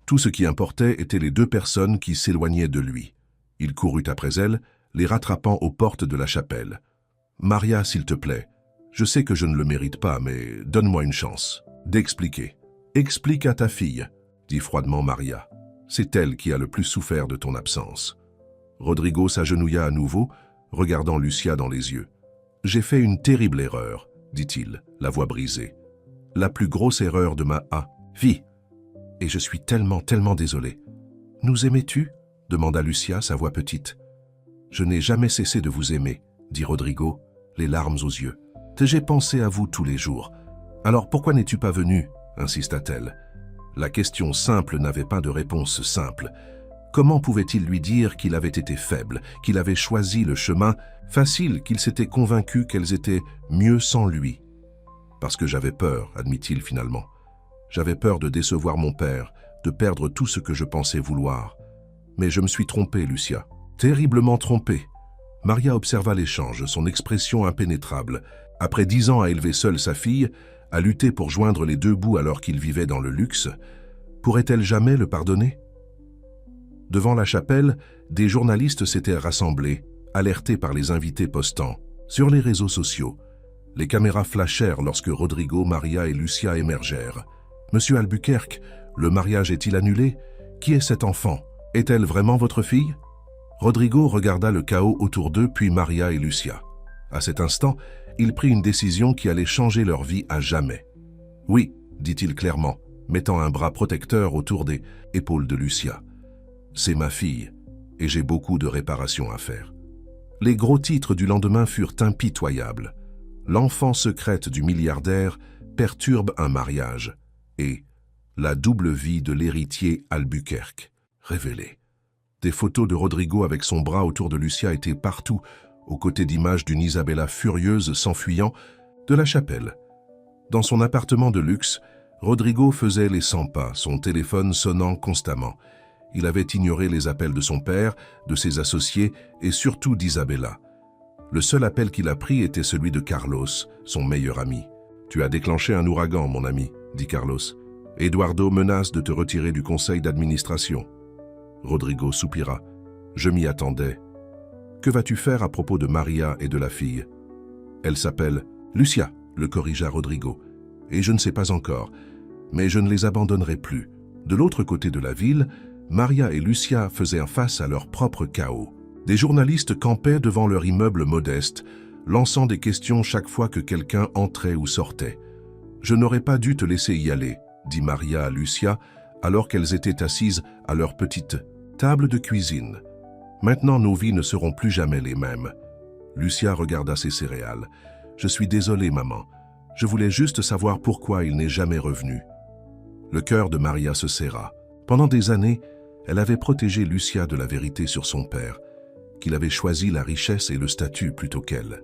Tout ce qui importait était les 2 personnes qui s'éloignaient de lui. Il courut après elles, les rattrapant aux portes de la chapelle. « Maria, s'il te plaît, je sais que je ne le mérite pas, mais donne-moi une chance d'expliquer. »« Explique à ta fille, » dit froidement Maria. « C'est elle qui a le plus souffert de ton absence. » Rodrigo s'agenouilla à nouveau, regardant Lucia dans les yeux. « J'ai fait une terrible erreur, » dit-il, la voix brisée. « La plus grosse erreur de ma vie. Et je suis tellement désolé. »« Nous aimais-tu » demanda Lucia, sa voix petite. Je n'ai jamais cessé de vous aimer, dit Rodrigo, les larmes aux yeux. J'ai pensé à vous tous les jours. Alors pourquoi n'es-tu pas venu, insista-t-elle. La question simple n'avait pas de réponse simple. Comment pouvait-il lui dire qu'il avait été faible, qu'il avait choisi le chemin facile, qu'il s'était convaincu qu'elles étaient mieux sans lui? Parce que j'avais peur, admit-il finalement. J'avais peur de décevoir mon père, de perdre tout ce que je pensais vouloir. Mais je me suis trompé, Lucia. Terriblement trompé. Maria observa l'échange, son expression impénétrable. Après 10 ans à élever seule sa fille, à lutter pour joindre les deux bouts alors qu'il vivait dans le luxe, pourrait-elle jamais le pardonner? Devant la chapelle, des journalistes s'étaient rassemblés, alertés par les invités postant. Sur les réseaux sociaux, les caméras flashèrent lorsque Rodrigo, Maria et Lucia émergèrent. « Monsieur Albuquerque, le mariage est-il annulé? Qui est cet enfant? Est-elle vraiment votre fille ?» Rodrigo regarda le chaos autour d'eux, puis Maria et Lucia. À cet instant, il prit une décision qui allait changer leur vie à jamais. « Oui, dit-il clairement, mettant un bras protecteur autour des épaules de Lucia. C'est ma fille, et j'ai beaucoup de réparations à faire. » Les gros titres du lendemain furent impitoyables. L'enfant secrète du milliardaire perturbe un mariage et la double vie de l'héritier Albuquerque révélée. Des photos de Rodrigo avec son bras autour de Lucia étaient partout, aux côtés d'images d'une Isabella furieuse s'enfuyant de la chapelle. Dans son appartement de luxe, Rodrigo faisait les 100 pas, son téléphone sonnant constamment. Il avait ignoré les appels de son père, de ses associés et surtout d'Isabella. Le seul appel qu'il a pris était celui de Carlos, son meilleur ami. « Tu as déclenché un ouragan, mon ami, » dit Carlos. « Eduardo menace de te retirer du conseil d'administration. » Rodrigo soupira. « Je m'y attendais. Que vas-tu faire à propos de Maria et de la fille ?»« Elle s'appelle Lucia, » le corrigea Rodrigo. « Et je ne sais pas encore, mais je ne les abandonnerai plus. » De l'autre côté de la ville, Maria et Lucia faisaient face à leur propre chaos. Des journalistes campaient devant leur immeuble modeste, lançant des questions chaque fois que quelqu'un entrait ou sortait. « Je n'aurais pas dû te laisser y aller, » dit Maria à Lucia, alors qu'elles étaient assises à leur petite table de cuisine. « Maintenant, nos vies ne seront plus jamais les mêmes. » Lucia regarda ses céréales. « Je suis désolée, maman. Je voulais juste savoir pourquoi il n'est jamais revenu. » Le cœur de Maria se serra. Pendant des années, elle avait protégé Lucia de la vérité sur son père, qu'il avait choisi la richesse et le statut plutôt qu'elle.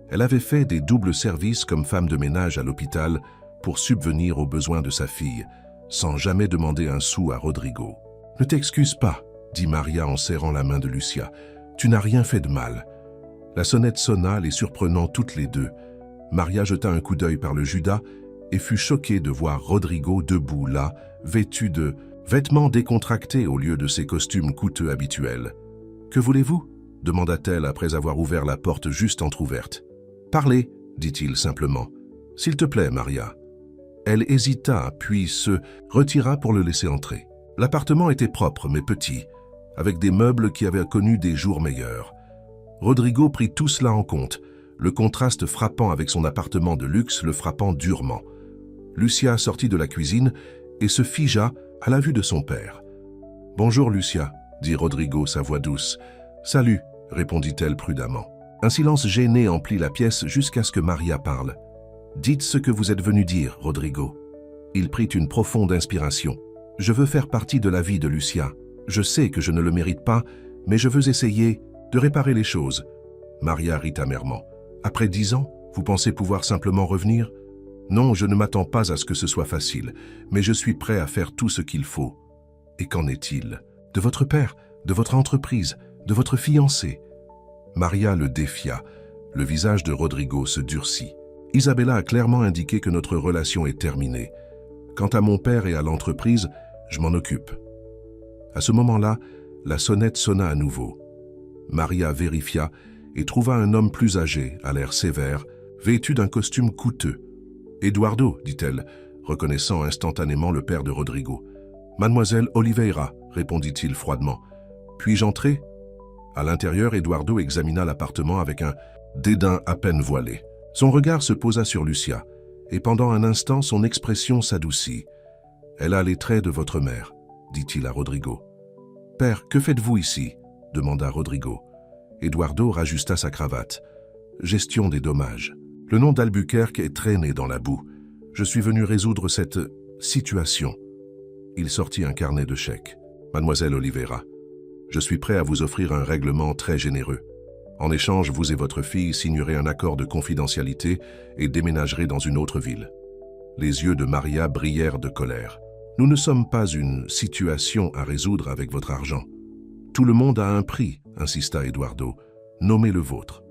Elle avait fait des doubles services comme femme de ménage à l'hôpital pour subvenir aux besoins de sa fille, sans jamais demander un sou à Rodrigo. « Ne t'excuse pas, » dit Maria en serrant la main de Lucia. « Tu n'as rien fait de mal. » La sonnette sonna, les surprenant toutes les deux. Maria jeta un coup d'œil par le Judas et fut choquée de voir Rodrigo debout là, vêtu de vêtements décontractés au lieu de ses costumes coûteux habituels. « Que voulez-vous » demanda-t-elle après avoir ouvert la porte juste entr'ouverte. « Parlez, » dit-il simplement. « S'il te plaît, Maria. » Elle hésita, puis se retira pour le laisser entrer. L'appartement était propre mais petit, avec des meubles qui avaient connu des jours meilleurs. Rodrigo prit tout cela en compte, le contraste frappant avec son appartement de luxe le frappant durement. Lucia sortit de la cuisine et se figea à la vue de son père. « Bonjour, Lucia, » dit Rodrigo, sa voix douce. « Salut, » répondit-elle prudemment. Un silence gêné emplit la pièce jusqu'à ce que Maria parle. « Dites ce que vous êtes venu dire, Rodrigo. » Il prit une profonde inspiration. « Je veux faire partie de la vie de Lucia. Je sais que je ne le mérite pas, mais je veux essayer de réparer les choses. » Maria rit amèrement. « Après 10 ans, vous pensez pouvoir simplement revenir ? Non, je ne m'attends pas à ce que ce soit facile, mais je suis prêt à faire tout ce qu'il faut. » Et qu'en est-il ? De votre père, de votre entreprise, de votre fiancé ? Maria le défia. Le visage de Rodrigo se durcit. « Isabella a clairement indiqué que notre relation est terminée. Quant à mon père et à l'entreprise, je m'en occupe. » À ce moment-là, la sonnette sonna à nouveau. Maria vérifia et trouva un homme plus âgé, à l'air sévère, vêtu d'un costume coûteux. « Eduardo, » dit-elle, reconnaissant instantanément le père de Rodrigo. « Mademoiselle Oliveira, » répondit-il froidement. « Puis-je entrer ?» À l'intérieur, Eduardo examina l'appartement avec un dédain à peine voilé. Son regard se posa sur Lucia, et pendant un instant, son expression s'adoucit. « Elle a les traits de votre mère, » dit-il à Rodrigo. « Père, que faites-vous ici » demanda Rodrigo. Eduardo rajusta sa cravate. Gestion des dommages. Le nom d'Albuquerque est traîné dans la boue. Je suis venu résoudre cette situation. Il sortit un carnet de chèques. Mademoiselle Oliveira, je suis prêt à vous offrir un règlement très généreux. En échange, vous et votre fille signerez un accord de confidentialité et déménagerez dans une autre ville. Les yeux de Maria brillèrent de colère. Nous ne sommes pas une situation à résoudre avec votre argent. Tout le monde a un prix, insista Eduardo. Nommez le vôtre.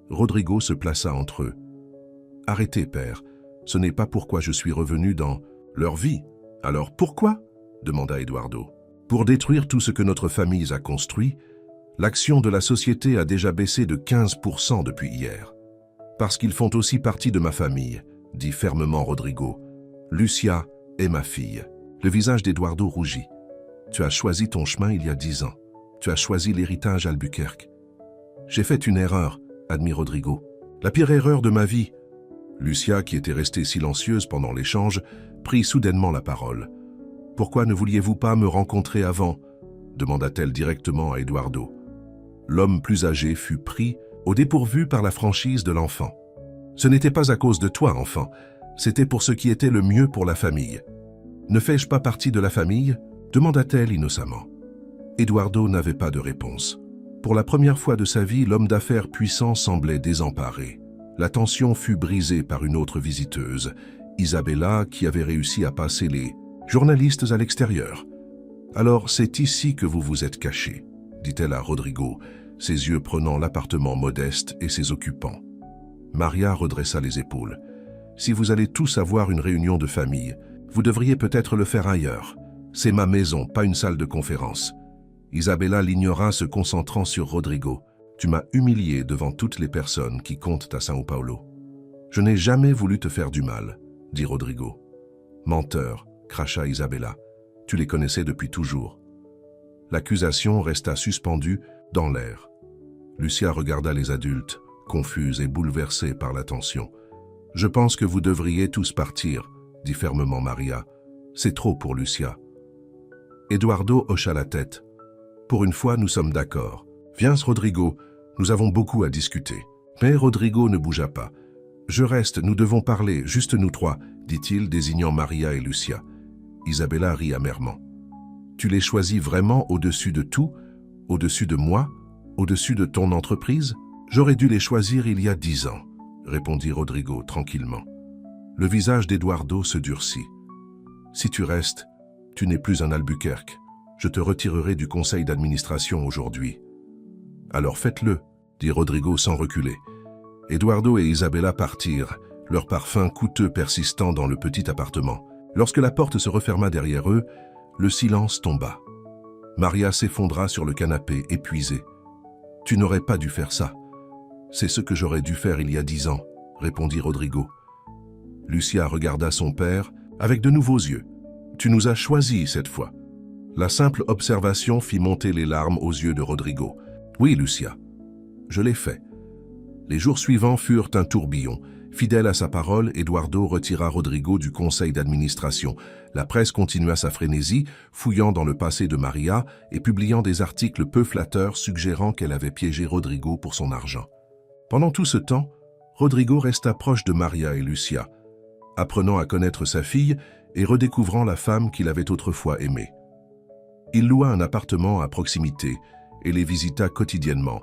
Rodrigo se plaça entre eux. Arrêtez, père. Ce n'est pas pourquoi je suis revenu dans leur vie. Alors pourquoi? Demanda Eduardo. Pour détruire tout ce que notre famille a construit, l'action de la société a déjà baissé de 15% depuis hier. Parce qu'ils font aussi partie de ma famille, dit fermement Rodrigo. Lucia est ma fille. Le visage d'Eduardo rougit. Tu as choisi ton chemin il y a 10 ans. Tu as choisi l'héritage Albuquerque. J'ai fait une erreur, admit Rodrigo. La pire erreur de ma vie. Lucia, qui était restée silencieuse pendant l'échange, prit soudainement la parole. Pourquoi ne vouliez-vous pas me rencontrer avant? Demanda-t-elle directement à Eduardo. L'homme plus âgé fut pris au dépourvu par la franchise de l'enfant. Ce n'était pas à cause de toi, enfant. C'était pour ce qui était le mieux pour la famille. Ne fais-je pas partie de la famille? Demanda-t-elle innocemment. Eduardo n'avait pas de réponse. Pour la première fois de sa vie, l'homme d'affaires puissant semblait désemparé. La tension fut brisée par une autre visiteuse, Isabella, qui avait réussi à passer les journalistes à l'extérieur. « Alors, c'est ici que vous vous êtes caché », dit-elle à Rodrigo, ses yeux prenant l'appartement modeste et ses occupants. Maria redressa les épaules. « Si vous allez tous avoir une réunion de famille, vous devriez peut-être le faire ailleurs. C'est ma maison, pas une salle de conférence. » Isabella l'ignora, se concentrant sur Rodrigo. « Tu m'as humilié devant toutes les personnes qui comptent à São Paulo. »« Je n'ai jamais voulu te faire du mal, » dit Rodrigo. « Menteur, » cracha Isabella. « Tu les connaissais depuis toujours. » L'accusation resta suspendue dans l'air. Lucia regarda les adultes, confuse et bouleversée par la tension. « Je pense que vous devriez tous partir, » dit fermement Maria. « C'est trop pour Lucia. » Eduardo hocha la tête. « Pour une fois, nous sommes d'accord. Viens, Rodrigo, nous avons beaucoup à discuter. » Mais Rodrigo ne bougea pas. « Je reste, nous devons parler, juste nous trois, » dit-il, désignant Maria et Lucia. Isabella rit amèrement. « Tu les choisis vraiment au-dessus de tout? Au-dessus de moi? Au-dessus de ton entreprise? J'aurais dû les choisir il y a 10 ans, » répondit Rodrigo tranquillement. Le visage d'Eduardo se durcit. « Si tu restes, tu n'es plus un Albuquerque. Je te retirerai du conseil d'administration aujourd'hui. »« Alors faites-le, » dit Rodrigo sans reculer. Eduardo et Isabella partirent, leur parfum coûteux persistant dans le petit appartement. Lorsque la porte se referma derrière eux, le silence tomba. Maria s'effondra sur le canapé, épuisée. « Tu n'aurais pas dû faire ça. »« C'est ce que j'aurais dû faire il y a 10 ans, » répondit Rodrigo. Lucia regarda son père avec de nouveaux yeux. « Tu nous as choisis cette fois. » La simple observation fit monter les larmes aux yeux de Rodrigo. « Oui, Lucia, je l'ai fait. » Les jours suivants furent un tourbillon. Fidèle à sa parole, Eduardo retira Rodrigo du conseil d'administration. La presse continua sa frénésie, fouillant dans le passé de Maria et publiant des articles peu flatteurs suggérant qu'elle avait piégé Rodrigo pour son argent. Pendant tout ce temps, Rodrigo resta proche de Maria et Lucia, apprenant à connaître sa fille et redécouvrant la femme qu'il avait autrefois aimée. Il loua un appartement à proximité et les visita quotidiennement,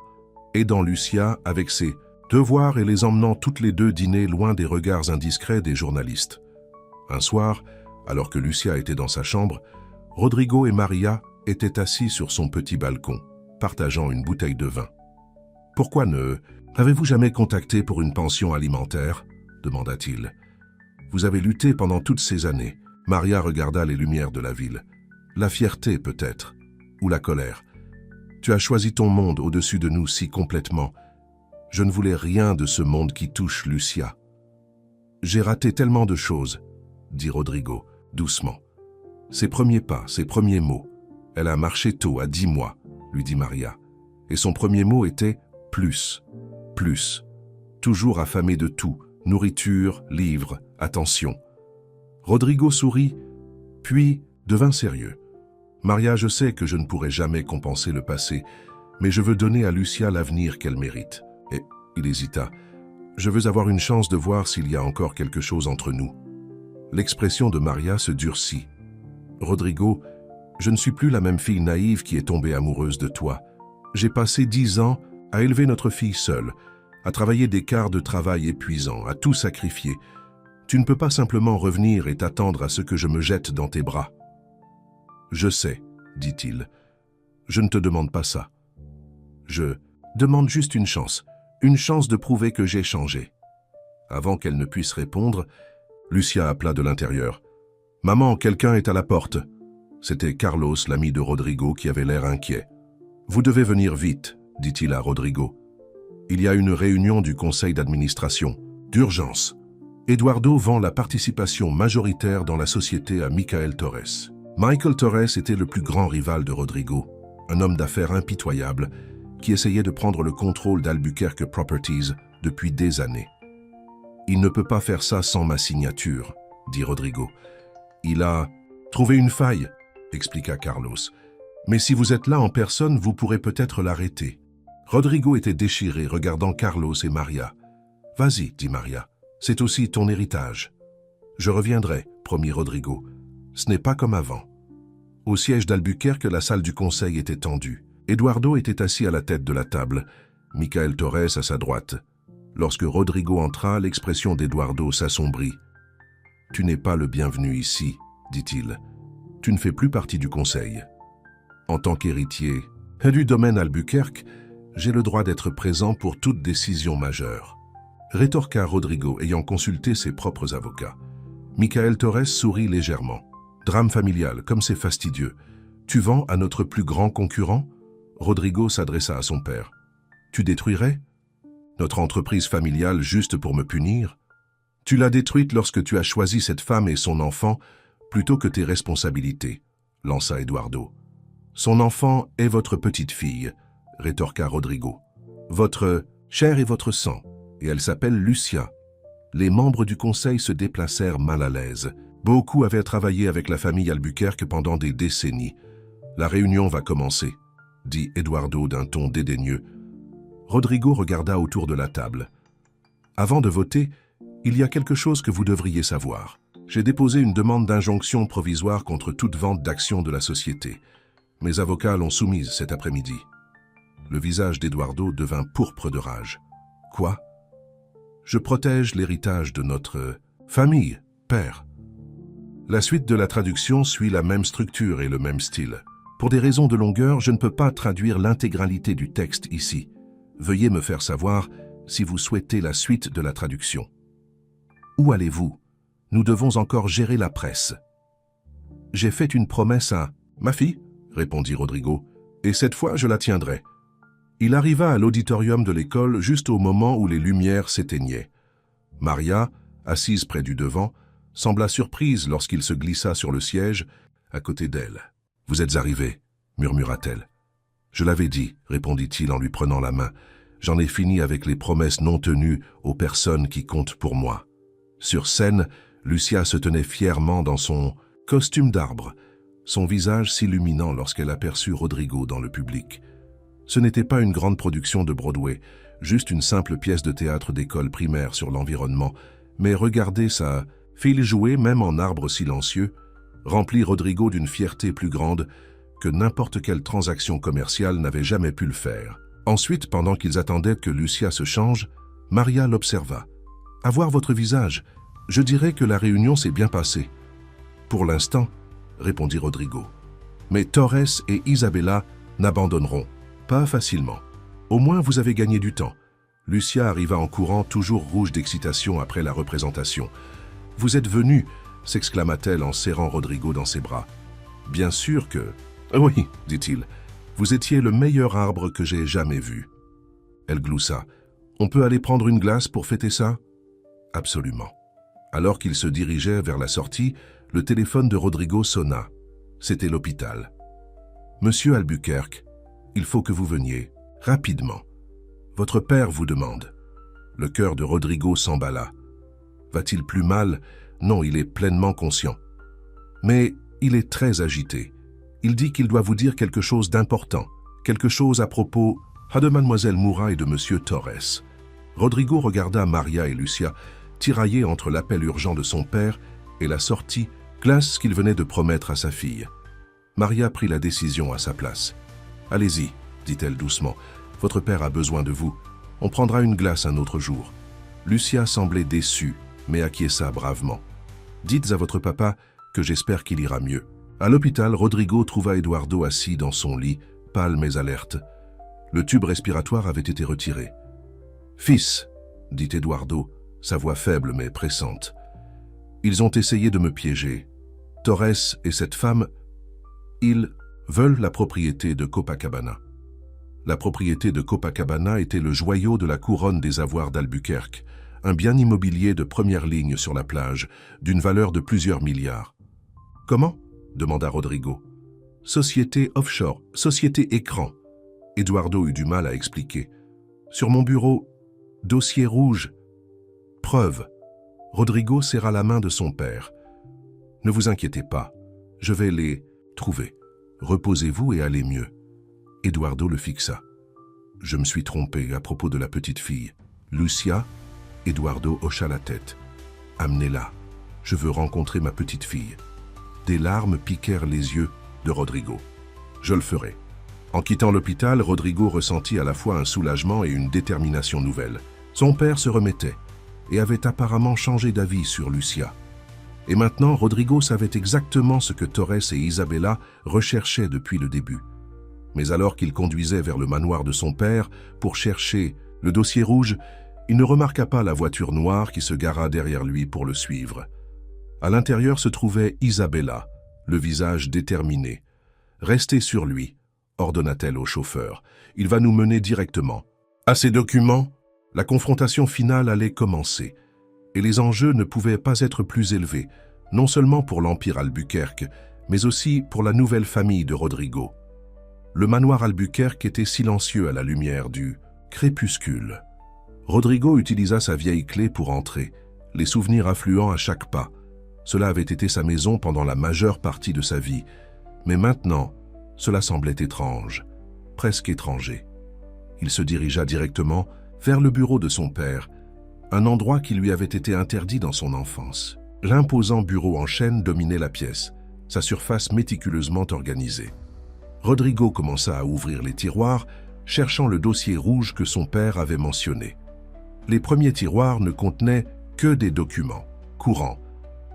aidant Lucia avec ses devoirs et les emmenant toutes les deux dîner loin des regards indiscrets des journalistes. Un soir, alors que Lucia était dans sa chambre, Rodrigo et Maria étaient assis sur son petit balcon, partageant une bouteille de vin. « Pourquoi ne... Avez-vous jamais contacté pour une pension alimentaire ?» demanda-t-il. « Vous avez lutté pendant toutes ces années. » Maria regarda les lumières de la ville. « La fierté peut-être, ou la colère. Tu as choisi ton monde au-dessus de nous si complètement. Je ne voulais rien de ce monde qui touche Lucia. »« J'ai raté tellement de choses, » dit Rodrigo, doucement. « Ses premiers pas, ses premiers mots. Elle a marché tôt, à 10 mois, » lui dit Maria. Et son premier mot était « plus, plus ». Toujours affamé de tout, nourriture, livres, attention. Rodrigo sourit, puis devint sérieux. « Maria, je sais que je ne pourrai jamais compenser le passé, mais je veux donner à Lucia l'avenir qu'elle mérite. » Et il hésita. « Je veux avoir une chance de voir s'il y a encore quelque chose entre nous. » L'expression de Maria se durcit. « Rodrigo, je ne suis plus la même fille naïve qui est tombée amoureuse de toi. J'ai passé 10 ans à élever notre fille seule, à travailler des quarts de travail épuisants, à tout sacrifier. Tu ne peux pas simplement revenir et t'attendre à ce que je me jette dans tes bras. »« Je sais, » dit-il. « Je ne te demande pas ça. Je demande juste une chance de prouver que j'ai changé. » Avant qu'elle ne puisse répondre, Lucia appela de l'intérieur. « Maman, quelqu'un est à la porte. » C'était Carlos, l'ami de Rodrigo, qui avait l'air inquiet. « Vous devez venir vite, » dit-il à Rodrigo. « Il y a une réunion du conseil d'administration, d'urgence. Eduardo vend la participation majoritaire dans la société à Michael Torres. » Michael Torres était le plus grand rival de Rodrigo, un homme d'affaires impitoyable qui essayait de prendre le contrôle d'Albuquerque Properties depuis des années. « Il ne peut pas faire ça sans ma signature, » dit Rodrigo. « Il a trouvé une faille, » expliqua Carlos. « Mais si vous êtes là en personne, vous pourrez peut-être l'arrêter. » Rodrigo était déchiré, regardant Carlos et Maria. « Vas-y, » dit Maria. « C'est aussi ton héritage. »« Je reviendrai, » promit Rodrigo. « Ce n'est pas comme avant. » Au siège d'Albuquerque, la salle du conseil était tendue. Eduardo était assis à la tête de la table, Michael Torres à sa droite. Lorsque Rodrigo entra, l'expression d'Eduardo s'assombrit. « Tu n'es pas le bienvenu ici, » dit-il. « Tu ne fais plus partie du conseil. En tant qu'héritier du domaine Albuquerque, j'ai le droit d'être présent pour toute décision majeure. » Rétorqua Rodrigo, ayant consulté ses propres avocats. Michael Torres sourit légèrement. « Drame familial, comme c'est fastidieux. Tu vends à notre plus grand concurrent ?» Rodrigo s'adressa à son père. « Tu détruirais notre entreprise familiale juste pour me punir? Tu l'as détruite lorsque tu as choisi cette femme et son enfant plutôt que tes responsabilités, » lança Eduardo. « Son enfant est votre petite fille, » rétorqua Rodrigo. « Votre chair et votre sang, et elle s'appelle Lucia. » Les membres du conseil se déplacèrent mal à l'aise. Beaucoup avaient travaillé avec la famille Albuquerque pendant des décennies. « La réunion va commencer, » dit Eduardo d'un ton dédaigneux. Rodrigo regarda autour de la table. « Avant de voter, il y a quelque chose que vous devriez savoir. J'ai déposé une demande d'injonction provisoire contre toute vente d'actions de la société. Mes avocats l'ont soumise cet après-midi. » Le visage d'Eduardo devint pourpre de rage. « Quoi ? Je protège l'héritage de notre famille, père. » La suite de la traduction suit la même structure et le même style. Pour des raisons de longueur, je ne peux pas traduire l'intégralité du texte ici. Veuillez me faire savoir si vous souhaitez la suite de la traduction. Où allez-vous? Nous devons encore gérer la presse. J'ai fait une promesse à ma fille, répondit Rodrigo, et cette fois je la tiendrai. Il arriva à l'auditorium de l'école juste au moment où les lumières s'éteignaient. Maria, assise près du devant, sembla surprise lorsqu'il se glissa sur le siège à côté d'elle. « Vous êtes arrivé, » murmura-t-elle. « Je l'avais dit, » répondit-il en lui prenant la main. « J'en ai fini avec les promesses non tenues aux personnes qui comptent pour moi. » Sur scène, Lucia se tenait fièrement dans son costume d'arbre, son visage s'illuminant lorsqu'elle aperçut Rodrigo dans le public. Ce n'était pas une grande production de Broadway, juste une simple pièce de théâtre d'école primaire sur l'environnement, mais regarder sa fille jouer, même en arbre silencieux, remplit Rodrigo d'une fierté plus grande que n'importe quelle transaction commerciale n'avait jamais pu le faire. Ensuite, pendant qu'ils attendaient que Lucia se change, Maria l'observa. « À voir votre visage, je dirais que la réunion s'est bien passée. »« Pour l'instant, » répondit Rodrigo. « Mais Torres et Isabella n'abandonneront. Pas facilement. Au moins, vous avez gagné du temps. » Lucia arriva en courant, toujours rouge d'excitation après la représentation. « Vous êtes venu !» s'exclama-t-elle en serrant Rodrigo dans ses bras. « Bien sûr que... »« Oui, dit-il. Vous étiez le meilleur arbre que j'ai jamais vu. » Elle gloussa. « On peut aller prendre une glace pour fêter ça ?»« Absolument. » Alors qu'il se dirigeait vers la sortie, le téléphone de Rodrigo sonna. C'était l'hôpital. « Monsieur Albuquerque, il faut que vous veniez. Rapidement. Votre père vous demande. » Le cœur de Rodrigo s'emballa. Va-t-il plus mal? Non, il est pleinement conscient. Mais il est très agité. Il dit qu'il doit vous dire quelque chose d'important. Quelque chose à propos de Mademoiselle Moura et de Monsieur Torres. Rodrigo regarda Maria et Lucia, tiraillés entre l'appel urgent de son père et la sortie glace qu'il venait de promettre à sa fille. Maria prit la décision à sa place. « Allez-y, dit-elle doucement. Votre père a besoin de vous. On prendra une glace un autre jour. » Lucia semblait déçue, mais acquiesça bravement. « Dites à votre papa que j'espère qu'il ira mieux. » À l'hôpital, Rodrigo trouva Eduardo assis dans son lit, pâle mais alerte. Le tube respiratoire avait été retiré. « Fils, dit Eduardo, sa voix faible mais pressante. Ils ont essayé de me piéger. Torres et cette femme, ils veulent la propriété de Copacabana. La propriété de Copacabana était le joyau de la couronne des avoirs d'Albuquerque, un bien immobilier de première ligne sur la plage, d'une valeur de plusieurs milliards. « Comment ?» demanda Rodrigo. « Société offshore, société écran. » Eduardo eut du mal à expliquer. « Sur mon bureau, dossier rouge. Preuve. » Rodrigo serra la main de son père. « Ne vous inquiétez pas, je vais les trouver. Reposez-vous et allez mieux. » Eduardo le fixa. « Je me suis trompé à propos de la petite fille. Lucia ?» Eduardo hocha la tête. « Amenez-la. Je veux rencontrer ma petite fille. » Des larmes piquèrent les yeux de Rodrigo. « Je le ferai. » En quittant l'hôpital, Rodrigo ressentit à la fois un soulagement et une détermination nouvelle. Son père se remettait et avait apparemment changé d'avis sur Lucia. Et maintenant, Rodrigo savait exactement ce que Torres et Isabella recherchaient depuis le début. Mais alors qu'il conduisait vers le manoir de son père pour chercher le dossier rouge, il ne remarqua pas la voiture noire qui se gara derrière lui pour le suivre. À l'intérieur se trouvait Isabella, le visage déterminé. « Restez sur lui », ordonna-t-elle au chauffeur. « Il va nous mener directement. » À ces documents, la confrontation finale allait commencer. Et les enjeux ne pouvaient pas être plus élevés, non seulement pour l'Empire Albuquerque, mais aussi pour la nouvelle famille de Rodrigo. Le manoir Albuquerque était silencieux à la lumière du crépuscule. Rodrigo utilisa sa vieille clé pour entrer, les souvenirs affluant à chaque pas. Cela avait été sa maison pendant la majeure partie de sa vie, mais maintenant, cela semblait étrange, presque étranger. Il se dirigea directement vers le bureau de son père, un endroit qui lui avait été interdit dans son enfance. L'imposant bureau en chêne dominait la pièce, sa surface méticuleusement organisée. Rodrigo commença à ouvrir les tiroirs, cherchant le dossier rouge que son père avait mentionné. Les premiers tiroirs ne contenaient que des documents, courants,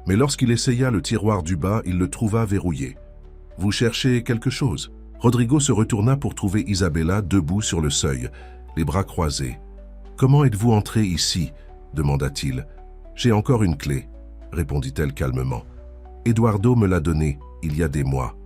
mais lorsqu'il essaya le tiroir du bas, il le trouva verrouillé. « Vous cherchez quelque chose ?» Rodrigo se retourna pour trouver Isabella debout sur le seuil, les bras croisés. « Comment êtes-vous entré ici ?» demanda-t-il. « J'ai encore une clé, » répondit-elle calmement. « Eduardo me l'a donnée il y a des mois.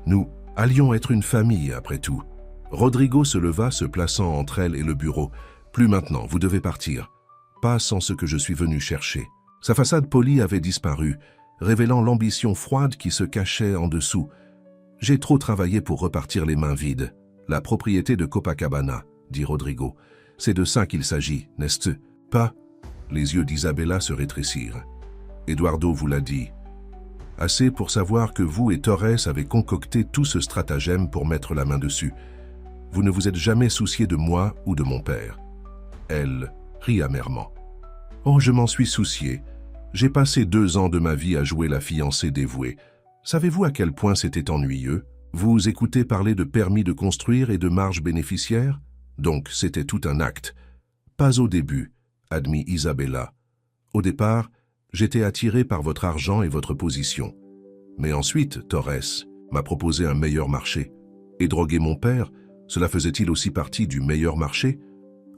Nous allions être une famille, après tout. » Rodrigo se leva, se plaçant entre elle et le bureau. « Plus maintenant, vous devez partir. Pas sans ce que je suis venu chercher. » Sa façade polie avait disparu, révélant l'ambition froide qui se cachait en dessous. « J'ai trop travaillé pour repartir les mains vides. La propriété de Copacabana, » dit Rodrigo. « C'est de ça qu'il s'agit, n'est-ce pas ?» Les yeux d'Isabella se rétrécirent. « Eduardo vous l'a dit. Assez pour savoir que vous et Torres avez concocté tout ce stratagème pour mettre la main dessus. Vous ne vous êtes jamais soucié de moi ou de mon père. » Elle rit amèrement. « Oh, je m'en suis soucié. J'ai passé 2 ans de ma vie à jouer la fiancée dévouée. Savez-vous à quel point c'était ennuyeux? Vous écoutez parler de permis de construire et de marge bénéficiaire? Donc c'était tout un acte. Pas au début, admit Isabella. Au départ, j'étais attiré par votre argent et votre position. Mais ensuite, Torres m'a proposé un meilleur marché. Et droguer mon père, cela faisait-il aussi partie du meilleur marché?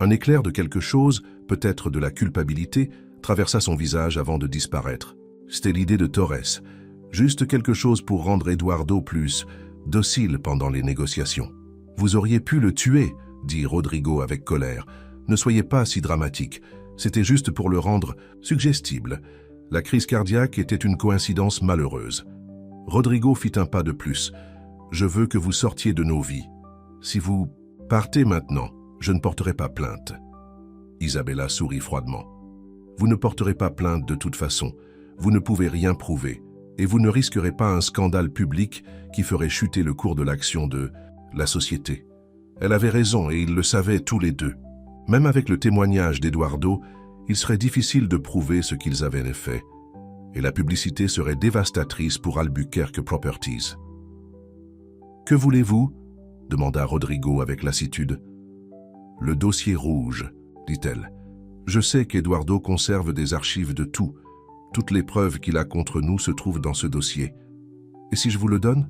Un éclair de quelque chose, peut-être de la culpabilité, traversa son visage avant de disparaître. C'était l'idée de Torres. Juste quelque chose pour rendre Eduardo plus docile pendant les négociations. « Vous auriez pu le tuer, » dit Rodrigo avec colère. « Ne soyez pas si dramatique. C'était juste pour le rendre suggestible. La crise cardiaque était une coïncidence malheureuse. » Rodrigo fit un pas de plus. « Je veux que vous sortiez de nos vies. Si vous partez maintenant, je ne porterai pas plainte. » Isabella sourit froidement. « Vous ne porterez pas plainte de toute façon. Vous ne pouvez rien prouver. Et vous ne risquerez pas un scandale public qui ferait chuter le cours de l'action de la société. Elle avait raison et ils le savaient tous les deux. Même avec le témoignage d'Eduardo, il serait difficile de prouver ce qu'ils avaient fait, et la publicité serait dévastatrice pour Albuquerque Properties. « Que voulez-vous » demanda Rodrigo avec lassitude. « Le dossier rouge, » dit-elle. « Je sais qu'Eduardo conserve des archives de tout. Toutes les preuves qu'il a contre nous se trouvent dans ce dossier. Et si je vous le donne?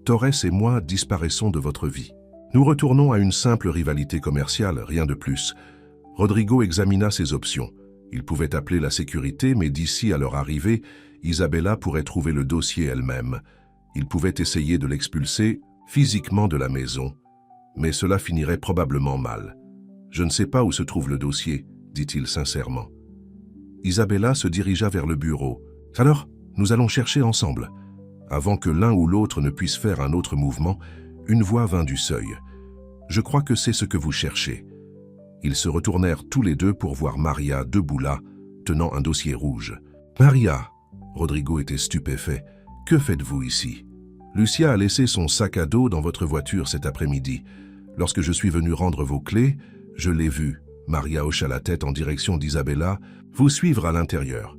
Torres et moi disparaissons de votre vie. Nous retournons à une simple rivalité commerciale, rien de plus. » Rodrigo examina ses options. Il pouvait appeler la sécurité, mais d'ici à leur arrivée, Isabella pourrait trouver le dossier elle-même. Il pouvait essayer de l'expulser physiquement de la maison, mais cela finirait probablement mal. « Je ne sais pas où se trouve le dossier, » dit-il sincèrement. Isabella se dirigea vers le bureau. « Alors, nous allons chercher ensemble. » Avant que l'un ou l'autre ne puisse faire un autre mouvement, une voix vint du seuil. « Je crois que c'est ce que vous cherchez. » Ils se retournèrent tous les deux pour voir Maria debout là, tenant un dossier rouge. « Maria !» Rodrigo était stupéfait. « Que faites-vous ici ?»« Lucia a laissé son sac à dos dans votre voiture cet après-midi. Lorsque je suis venu rendre vos clés, je l'ai vue. » Maria hocha la tête en direction d'Isabella. « Vous suivre à l'intérieur.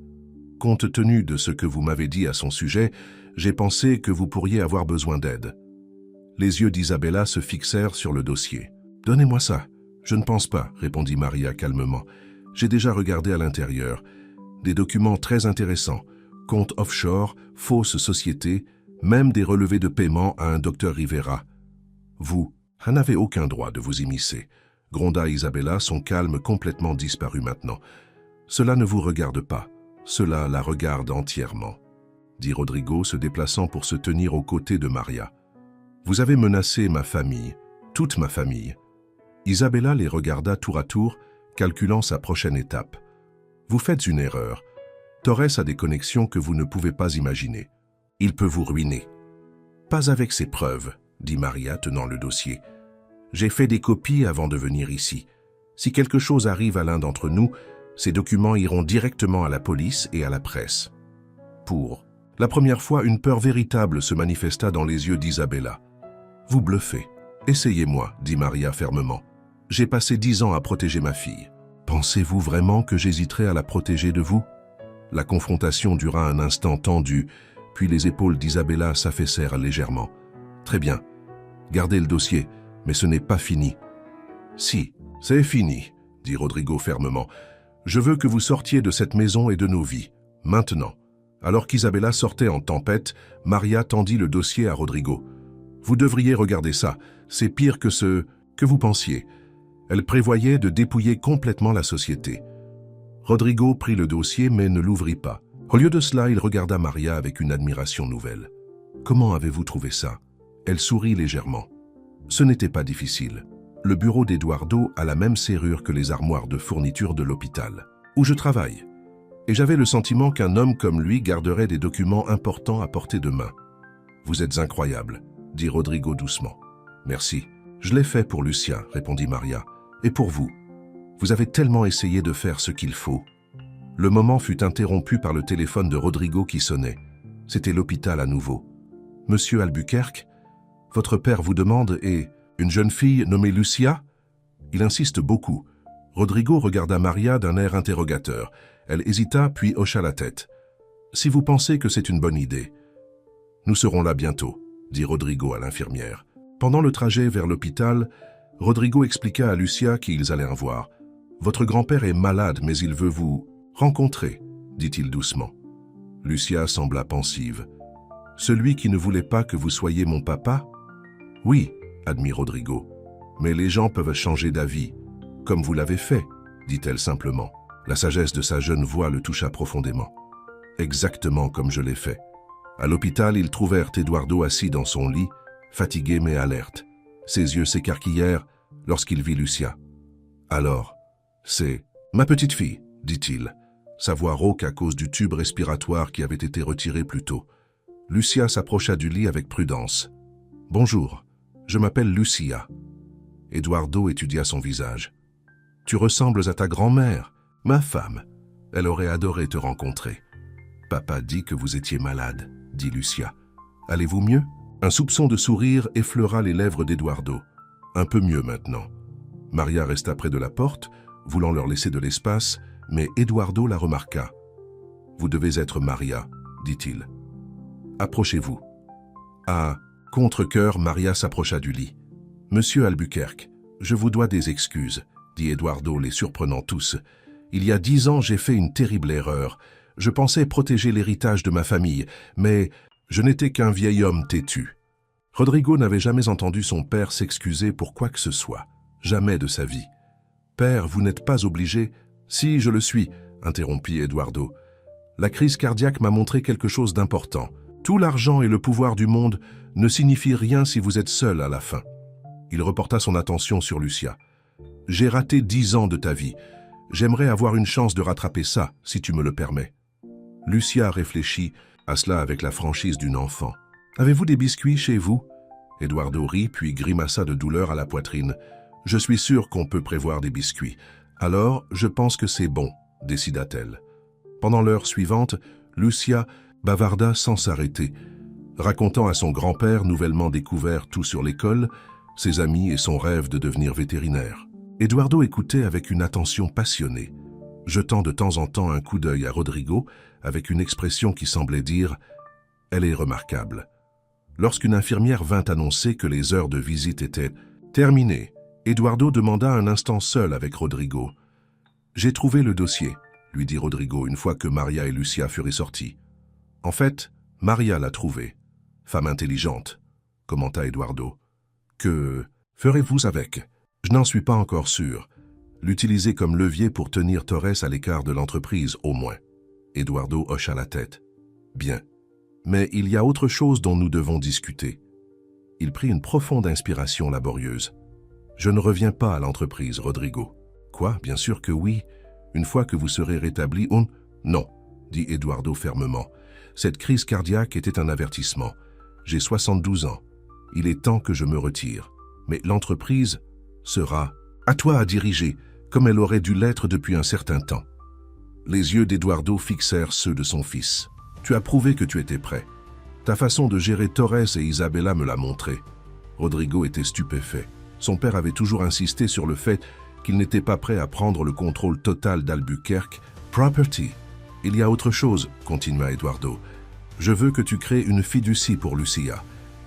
Compte tenu de ce que vous m'avez dit à son sujet, j'ai pensé que vous pourriez avoir besoin d'aide. » Les yeux d'Isabella se fixèrent sur le dossier. « Donnez-moi ça. » « Je ne pense pas, » répondit Maria calmement. « J'ai déjà regardé à l'intérieur. Des documents très intéressants. Comptes offshore, fausses sociétés, même des relevés de paiement à un docteur Rivera. Vous n'avez aucun droit de vous immiscer. » Gronda Isabella, son calme complètement disparu maintenant. « Cela ne vous regarde pas. Cela la regarde entièrement, » dit Rodrigo, se déplaçant pour se tenir aux côtés de Maria. « Vous avez menacé ma famille, toute ma famille. » Isabella les regarda tour à tour, calculant sa prochaine étape. « Vous faites une erreur. Torres a des connexions que vous ne pouvez pas imaginer. Il peut vous ruiner. »« Pas avec ces preuves, » dit Maria, tenant le dossier. « J'ai fait des copies avant de venir ici. Si quelque chose arrive à l'un d'entre nous, ces documents iront directement à la police et à la presse. » Pour la première fois, une peur véritable se manifesta dans les yeux d'Isabella. « Vous bluffez. Essayez-moi, » dit Maria fermement. « J'ai passé 10 ans à protéger ma fille. Pensez-vous vraiment que j'hésiterai à la protéger de vous ?» La confrontation dura un instant tendu, puis les épaules d'Isabella s'affaissèrent légèrement. « Très bien. Gardez le dossier, mais ce n'est pas fini. »« Si, c'est fini, » dit Rodrigo fermement. « Je veux que vous sortiez de cette maison et de nos vies, maintenant. » Alors qu'Isabella sortait en tempête, Maria tendit le dossier à Rodrigo. « Vous devriez regarder ça. C'est pire que ce que vous pensiez. » Elle prévoyait de dépouiller complètement la société. Rodrigo prit le dossier mais ne l'ouvrit pas. Au lieu de cela, il regarda Maria avec une admiration nouvelle. « Comment avez-vous trouvé ça ?» Elle sourit légèrement. « Ce n'était pas difficile. Le bureau d'Eduardo a la même serrure que les armoires de fourniture de l'hôpital, où je travaille. Et j'avais le sentiment qu'un homme comme lui garderait des documents importants à portée de main. « Vous êtes incroyable, » dit Rodrigo doucement. « Merci. Je l'ai fait pour Lucia, » répondit Maria. « Et pour vous. Vous avez tellement essayé de faire ce qu'il faut. » Le moment fut interrompu par le téléphone de Rodrigo qui sonnait. C'était l'hôpital à nouveau. « Monsieur Albuquerque, votre père vous demande et une jeune fille nommée Lucia ?» Il insiste beaucoup. Rodrigo regarda Maria d'un air interrogateur. Elle hésita puis hocha la tête. « Si vous pensez que c'est une bonne idée. »« Nous serons là bientôt, » dit Rodrigo à l'infirmière. Pendant le trajet vers l'hôpital, Rodrigo expliqua à Lucia qui ils allaient voir. « Votre grand-père est malade, mais il veut vous rencontrer, » dit-il doucement. Lucia sembla pensive. « Celui qui ne voulait pas que vous soyez mon papa ?»« Oui, » admit Rodrigo. « Mais les gens peuvent changer d'avis, comme vous l'avez fait, » dit-elle simplement. La sagesse de sa jeune voix le toucha profondément. « Exactement comme je l'ai fait. » À l'hôpital, ils trouvèrent Eduardo assis dans son lit, fatigué mais alerte. Ses yeux s'écarquillèrent lorsqu'il vit Lucia. « Alors, c'est ma petite fille, » dit-il, sa voix rauque à cause du tube respiratoire qui avait été retiré plus tôt. Lucia s'approcha du lit avec prudence. « Bonjour, je m'appelle Lucia. » Eduardo étudia son visage. « Tu ressembles à ta grand-mère, ma femme. Elle aurait adoré te rencontrer. »« Papa dit que vous étiez malade, » dit Lucia. « Allez-vous mieux ?» Un soupçon de sourire effleura les lèvres d'Eduardo. Un peu mieux maintenant. Maria resta près de la porte, voulant leur laisser de l'espace, mais Eduardo la remarqua. « Vous devez être Maria, dit-il. Approchez-vous. » À contre-cœur, Maria s'approcha du lit. « Monsieur Albuquerque, je vous dois des excuses, » dit Eduardo, les surprenant tous. « Il y a 10 ans, j'ai fait une terrible erreur. Je pensais protéger l'héritage de ma famille, mais je n'étais qu'un vieil homme têtu. » Rodrigo n'avait jamais entendu son père s'excuser pour quoi que ce soit. Jamais de sa vie. « Père, vous n'êtes pas obligé ?»« Si, je le suis, » interrompit Eduardo. « La crise cardiaque m'a montré quelque chose d'important. Tout l'argent et le pouvoir du monde ne signifient rien si vous êtes seul à la fin. » Il reporta son attention sur Lucia. « J'ai raté 10 ans de ta vie. J'aimerais avoir une chance de rattraper ça, si tu me le permets. » Lucia réfléchit à cela avec la franchise d'une enfant. « Avez-vous des biscuits chez vous ?» Eduardo rit puis grimaça de douleur à la poitrine. « Je suis sûr qu'on peut prévoir des biscuits. Alors, je pense que c'est bon, » décida-t-elle. Pendant l'heure suivante, Lucia bavarda sans s'arrêter, racontant à son grand-père nouvellement découvert tout sur l'école, ses amis et son rêve de devenir vétérinaire. Eduardo écoutait avec une attention passionnée, jetant de temps en temps un coup d'œil à Rodrigo avec une expression qui semblait dire « Elle est remarquable ». Lorsqu'une infirmière vint annoncer que les heures de visite étaient terminées, Eduardo demanda un instant seul avec Rodrigo. « J'ai trouvé le dossier », lui dit Rodrigo une fois que Maria et Lucia furent sortis. « En fait, Maria l'a trouvé. Femme intelligente, » commenta Eduardo. « Que ferez-vous avec ? Je n'en suis pas encore sûr. L'utiliser comme levier pour tenir Torres à l'écart de l'entreprise, au moins. » Eduardo hocha la tête. « Bien. Mais il y a autre chose dont nous devons discuter. » Il prit une profonde inspiration laborieuse. « Je ne reviens pas à l'entreprise, Rodrigo. »« Quoi, bien sûr que oui. Une fois que vous serez rétabli, on... »« Non, » dit Eduardo fermement. « Cette crise cardiaque était un avertissement. J'ai 72 ans. Il est temps que je me retire. Mais l'entreprise sera à toi à diriger, comme elle aurait dû l'être depuis un certain temps. » Les yeux d'Eduardo fixèrent ceux de son fils. « Tu as prouvé que tu étais prêt. Ta façon de gérer Torres et Isabella me l'a montré. » Rodrigo était stupéfait. Son père avait toujours insisté sur le fait qu'il n'était pas prêt à prendre le contrôle total d'Albuquerque. « Property. Il y a autre chose, » continua Eduardo. « Je veux que tu crées une fiducie pour Lucia.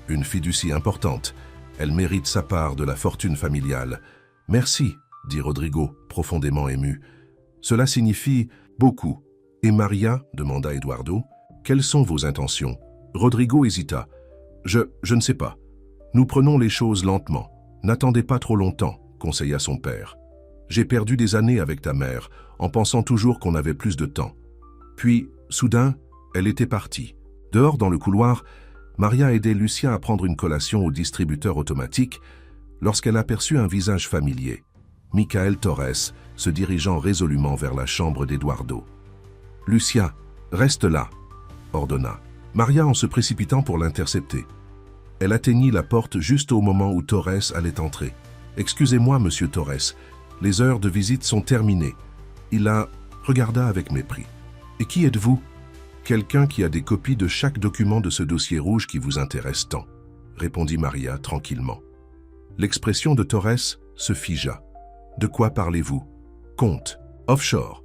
Une fiducie importante. Elle mérite sa part de la fortune familiale. »« Merci, » dit Rodrigo, profondément ému. « Cela signifie beaucoup. »« Et Maria ?» demanda Eduardo. « Quelles sont vos intentions ?» Rodrigo hésita. « Je ne sais pas. Nous prenons les choses lentement. N'attendez pas trop longtemps, » conseilla son père. « J'ai perdu des années avec ta mère, en pensant toujours qu'on avait plus de temps. » Puis, soudain, elle était partie. Dehors, dans le couloir, Maria aidait Lucien à prendre une collation au distributeur automatique lorsqu'elle aperçut un visage familier, Michael Torres, se dirigeant résolument vers la chambre d'Eduardo. « Lucien, reste là !» ordonna Maria en se précipitant pour l'intercepter. Elle atteignit la porte juste au moment où Torres allait entrer. « Excusez-moi, monsieur Torres, les heures de visite sont terminées. » Il la regarda avec mépris. « Et qui êtes-vous » ?« Quelqu'un qui a des copies de chaque document de ce dossier rouge qui vous intéresse tant, » répondit Maria tranquillement. L'expression de Torres se figea. « De quoi parlez-vous ?»« Compte, offshore,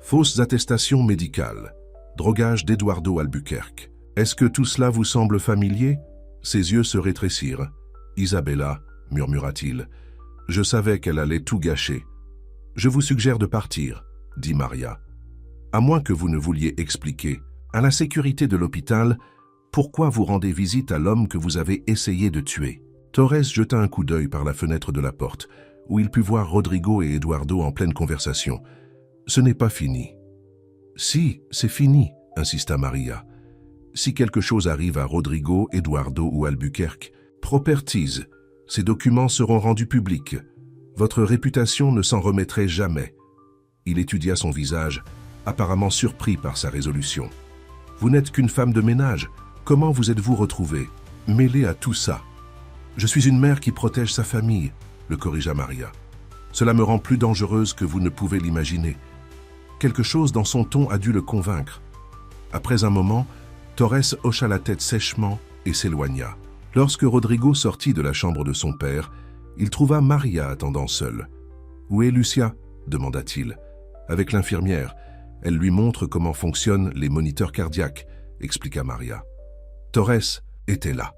fausses attestations médicales, drogage d'Eduardo Albuquerque. Est-ce que tout cela vous semble familier ?» Ses yeux se rétrécirent. « Isabella, » murmura-t-il, « je savais qu'elle allait tout gâcher. »« Je vous suggère de partir, » dit Maria. « À moins que vous ne vouliez expliquer, à la sécurité de l'hôpital, pourquoi vous rendez visite à l'homme que vous avez essayé de tuer. » Torres jeta un coup d'œil par la fenêtre de la porte, où il put voir Rodrigo et Eduardo en pleine conversation. « Ce n'est pas fini. »« Si, c'est fini, » insista Maria. « Si quelque chose arrive à Rodrigo, Eduardo ou Albuquerque, properties, ces documents seront rendus publics. Votre réputation ne s'en remettrait jamais. » Il étudia son visage, apparemment surpris par sa résolution. « Vous n'êtes qu'une femme de ménage. Comment vous êtes-vous retrouvée, mêlée à tout ça ?»« Je suis une mère qui protège sa famille, » le corrigea Maria. « Cela me rend plus dangereuse que vous ne pouvez l'imaginer. » Quelque chose dans son ton a dû le convaincre. Après un moment, Torres hocha la tête sèchement et s'éloigna. Lorsque Rodrigo sortit de la chambre de son père, Il trouva Maria attendant seule. « Où est Lucia ?» demanda-t-il. « Avec l'infirmière. Elle lui montre comment fonctionnent les moniteurs cardiaques, » expliqua Maria. Torres était là.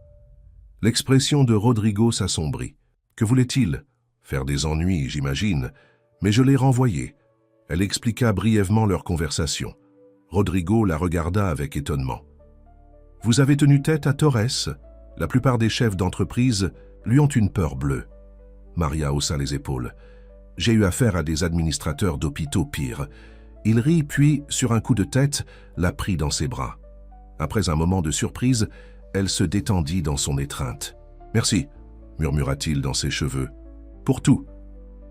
L'expression de Rodrigo s'assombrit. « Que voulait-il » ? Faire des ennuis, j'imagine. Mais je l'ai renvoyé. Elle expliqua brièvement leur conversation. Rodrigo la regarda avec étonnement. « Vous avez tenu tête à Torres ? La plupart des chefs d'entreprise lui ont une peur bleue. » Maria haussa les épaules. « J'ai eu affaire à des administrateurs d'hôpitaux pires. » Il rit, puis, sur un coup de tête, la prit dans ses bras. Après un moment de surprise, elle se détendit dans son étreinte. « Merci, » murmura-t-il dans ses cheveux. « Pour tout. »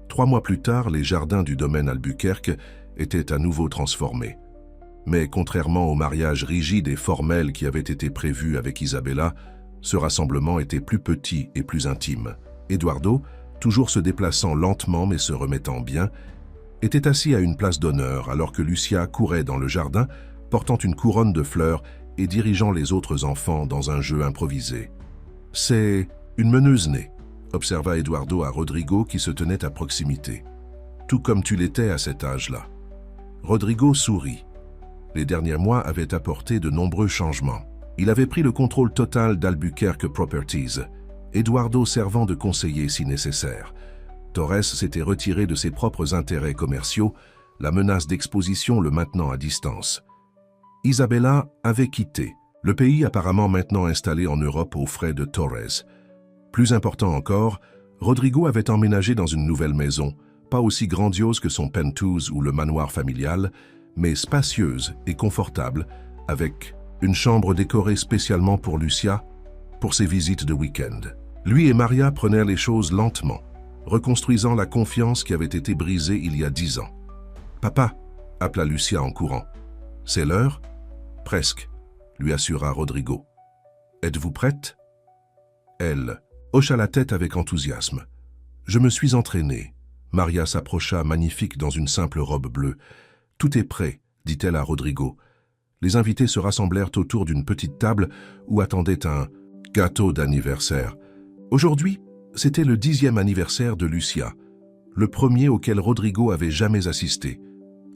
3 mois plus tard, les jardins du domaine Albuquerque étaient à nouveau transformés. Mais contrairement au mariage rigide et formel qui avait été prévu avec Isabella, ce rassemblement était plus petit et plus intime. Eduardo, toujours se déplaçant lentement mais se remettant bien, était assis à une place d'honneur alors que Lucia courait dans le jardin, portant une couronne de fleurs et dirigeant les autres enfants dans un jeu improvisé. « C'est une meneuse née », observa Eduardo à Rodrigo qui se tenait à proximité. « Tout comme tu l'étais à cet âge-là. » Rodrigo sourit. Les derniers mois avaient apporté de nombreux changements. Il avait pris le contrôle total d'Albuquerque Properties, Eduardo servant de conseiller si nécessaire. Torres s'était retiré de ses propres intérêts commerciaux, la menace d'exposition le maintenant à distance. Isabella avait quitté, le pays apparemment maintenant installé en Europe aux frais de Torres. Plus important encore, Rodrigo avait emménagé dans une nouvelle maison, pas aussi grandiose que son penthouse ou le manoir familial, mais spacieuse et confortable, avec une chambre décorée spécialement pour Lucia, pour ses visites de week-end. Lui et Maria prenaient les choses lentement, reconstruisant la confiance qui avait été brisée il y a 10 ans. « Papa » appela Lucia en courant. « C'est l'heure ?»« Presque » lui assura Rodrigo. « Êtes-vous prête ?» Elle hocha la tête avec enthousiasme. « Je me suis entraînée. » Maria s'approcha, magnifique dans une simple robe bleue. « Tout est prêt » dit-elle à Rodrigo. Les invités se rassemblèrent autour d'une petite table où attendait un gâteau d'anniversaire. Aujourd'hui, c'était le 10e anniversaire de Lucia, le premier auquel Rodrigo avait jamais assisté.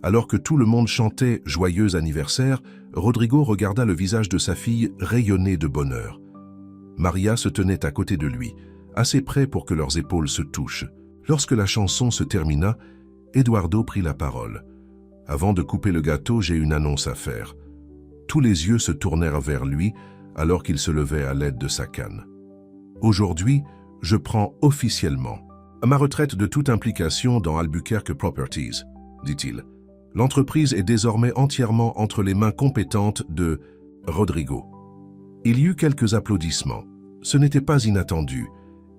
Alors que tout le monde chantait « Joyeux anniversaire », Rodrigo regarda le visage de sa fille rayonner de bonheur. Maria se tenait à côté de lui, assez près pour que leurs épaules se touchent. Lorsque la chanson se termina, Eduardo prit la parole. « Avant de couper le gâteau, j'ai une annonce à faire. » Tous les yeux se tournèrent vers lui alors qu'il se levait à l'aide de sa canne. « Aujourd'hui, je prends officiellement ma retraite de toute implication dans Albuquerque Properties, » dit-il. « L'entreprise est désormais entièrement entre les mains compétentes de Rodrigo. » Il y eut quelques applaudissements. Ce n'était pas inattendu.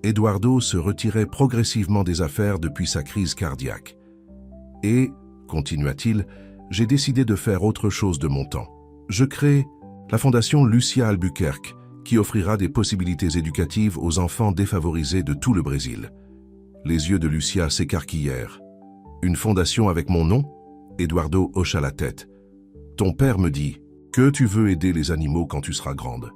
Eduardo se retirait progressivement des affaires depuis sa crise cardiaque. « Et, continua-t-il, j'ai décidé de faire autre chose de mon temps. Je crée la fondation Lucia Albuquerque, qui offrira des possibilités éducatives aux enfants défavorisés de tout le Brésil. » Les yeux de Lucia s'écarquillèrent. « Une fondation avec mon nom ?» Eduardo hocha la tête. « Ton père me dit que tu veux aider les animaux quand tu seras grande.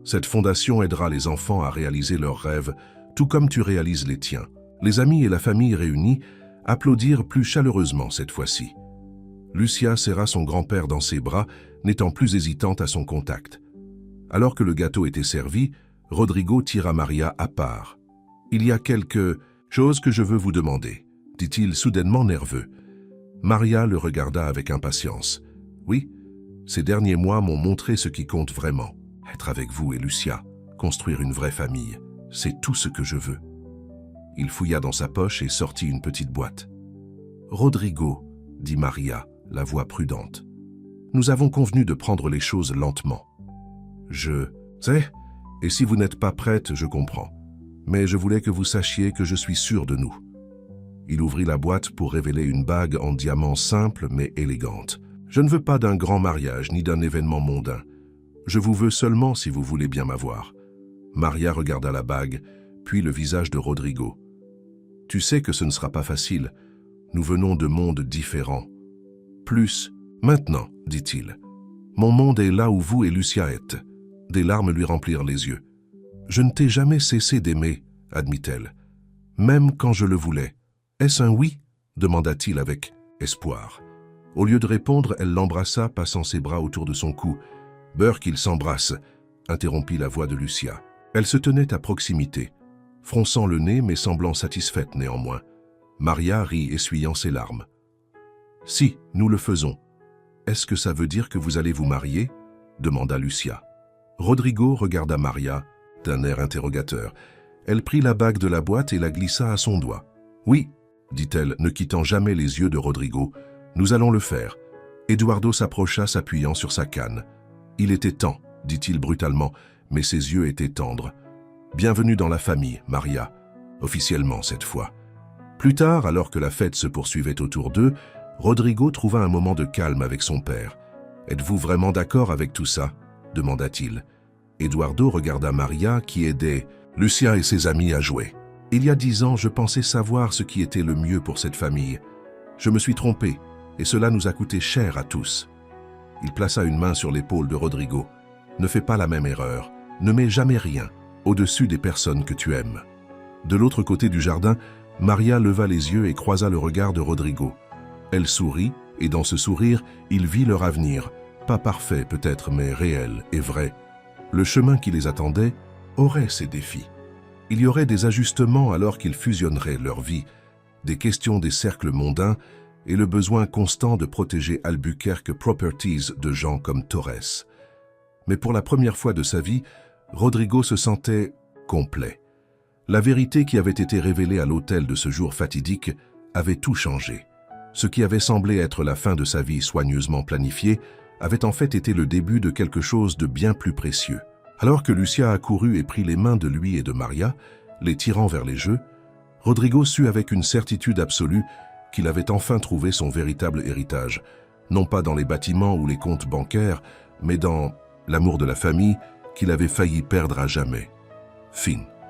Cette fondation aidera les enfants à réaliser leurs rêves, tout comme tu réalises les tiens. » Les amis et la famille réunis applaudirent plus chaleureusement cette fois-ci. Lucia serra son grand-père dans ses bras, n'étant plus hésitante à son contact. Alors que le gâteau était servi, Rodrigo tira Maria à part. « Il y a quelque chose que je veux vous demander, » dit-il soudainement nerveux. Maria le regarda avec impatience. « Oui, ces derniers mois m'ont montré ce qui compte vraiment. Être avec vous et Lucia, construire une vraie famille, c'est tout ce que je veux. » Il fouilla dans sa poche et sortit une petite boîte. « Rodrigo, » dit Maria, la voix prudente. « Nous avons convenu de prendre les choses lentement. Je sais, et si vous n'êtes pas prête, je comprends. Mais je voulais que vous sachiez que je suis sûr de nous. » Il ouvrit la boîte pour révéler une bague en diamant simple mais élégante. « Je ne veux pas d'un grand mariage ni d'un événement mondain. Je vous veux seulement si vous voulez bien m'avoir. » Maria regarda la bague, puis le visage de Rodrigo. « Tu sais que ce ne sera pas facile. Nous venons de mondes différents. »« Plus, maintenant, » dit-il. « Mon monde est là où vous et Lucia êtes. » Des larmes lui remplirent les yeux. « Je ne t'ai jamais cessé d'aimer, » admit-elle. « même quand je le voulais. Est-ce un oui? Demanda-t-il avec espoir. Au lieu de répondre, elle l'embrassa, passant ses bras autour de son cou. « Beurre qu'il s'embrasse !» interrompit la voix de Lucia. Elle se tenait à proximité, fronçant le nez mais semblant satisfaite néanmoins. Maria rit, essuyant ses larmes. « Si, nous le faisons. Est-ce que ça veut dire que vous allez vous marier ?» demanda Lucia. Rodrigo regarda Maria d'un air interrogateur. Elle prit la bague de la boîte et la glissa à son doigt. « Oui, » dit-elle, ne quittant jamais les yeux de Rodrigo. « Nous allons le faire. » Eduardo s'approcha, s'appuyant sur sa canne. « Il était temps, » dit-il brutalement, mais ses yeux étaient tendres. « Bienvenue dans la famille, Maria. » Officiellement cette fois. Plus tard, alors que la fête se poursuivait autour d'eux, Rodrigo trouva un moment de calme avec son père. « Êtes-vous vraiment d'accord avec tout ça ?» demanda-t-il. Eduardo regarda Maria qui aidait Lucia et ses amis à jouer. « Il y a 10 ans, je pensais savoir ce qui était le mieux pour cette famille. Je me suis trompé, et cela nous a coûté cher à tous. » Il plaça une main sur l'épaule de Rodrigo. « Ne fais pas la même erreur. Ne mets jamais rien au-dessus des personnes que tu aimes. » De l'autre côté du jardin, Maria leva les yeux et croisa le regard de Rodrigo. Elle sourit, et dans ce sourire, il vit leur avenir. Pas parfait peut-être, mais réel et vrai. Le chemin qui les attendait aurait ses défis. Il y aurait des ajustements alors qu'ils fusionneraient leur vie, des questions des cercles mondains et le besoin constant de protéger Albuquerque Properties de gens comme Torres. Mais pour la première fois de sa vie, Rodrigo se sentait complet. La vérité qui avait été révélée à l'hôtel de ce jour fatidique avait tout changé. Ce qui avait semblé être la fin de sa vie soigneusement planifiée avait en fait été le début de quelque chose de bien plus précieux. Alors que Lucia accourut et prit les mains de lui et de Maria, les tirant vers les jeux, Rodrigo sut avec une certitude absolue qu'il avait enfin trouvé son véritable héritage, non pas dans les bâtiments ou les comptes bancaires, mais dans l'amour de la famille qu'il avait failli perdre à jamais. Fin.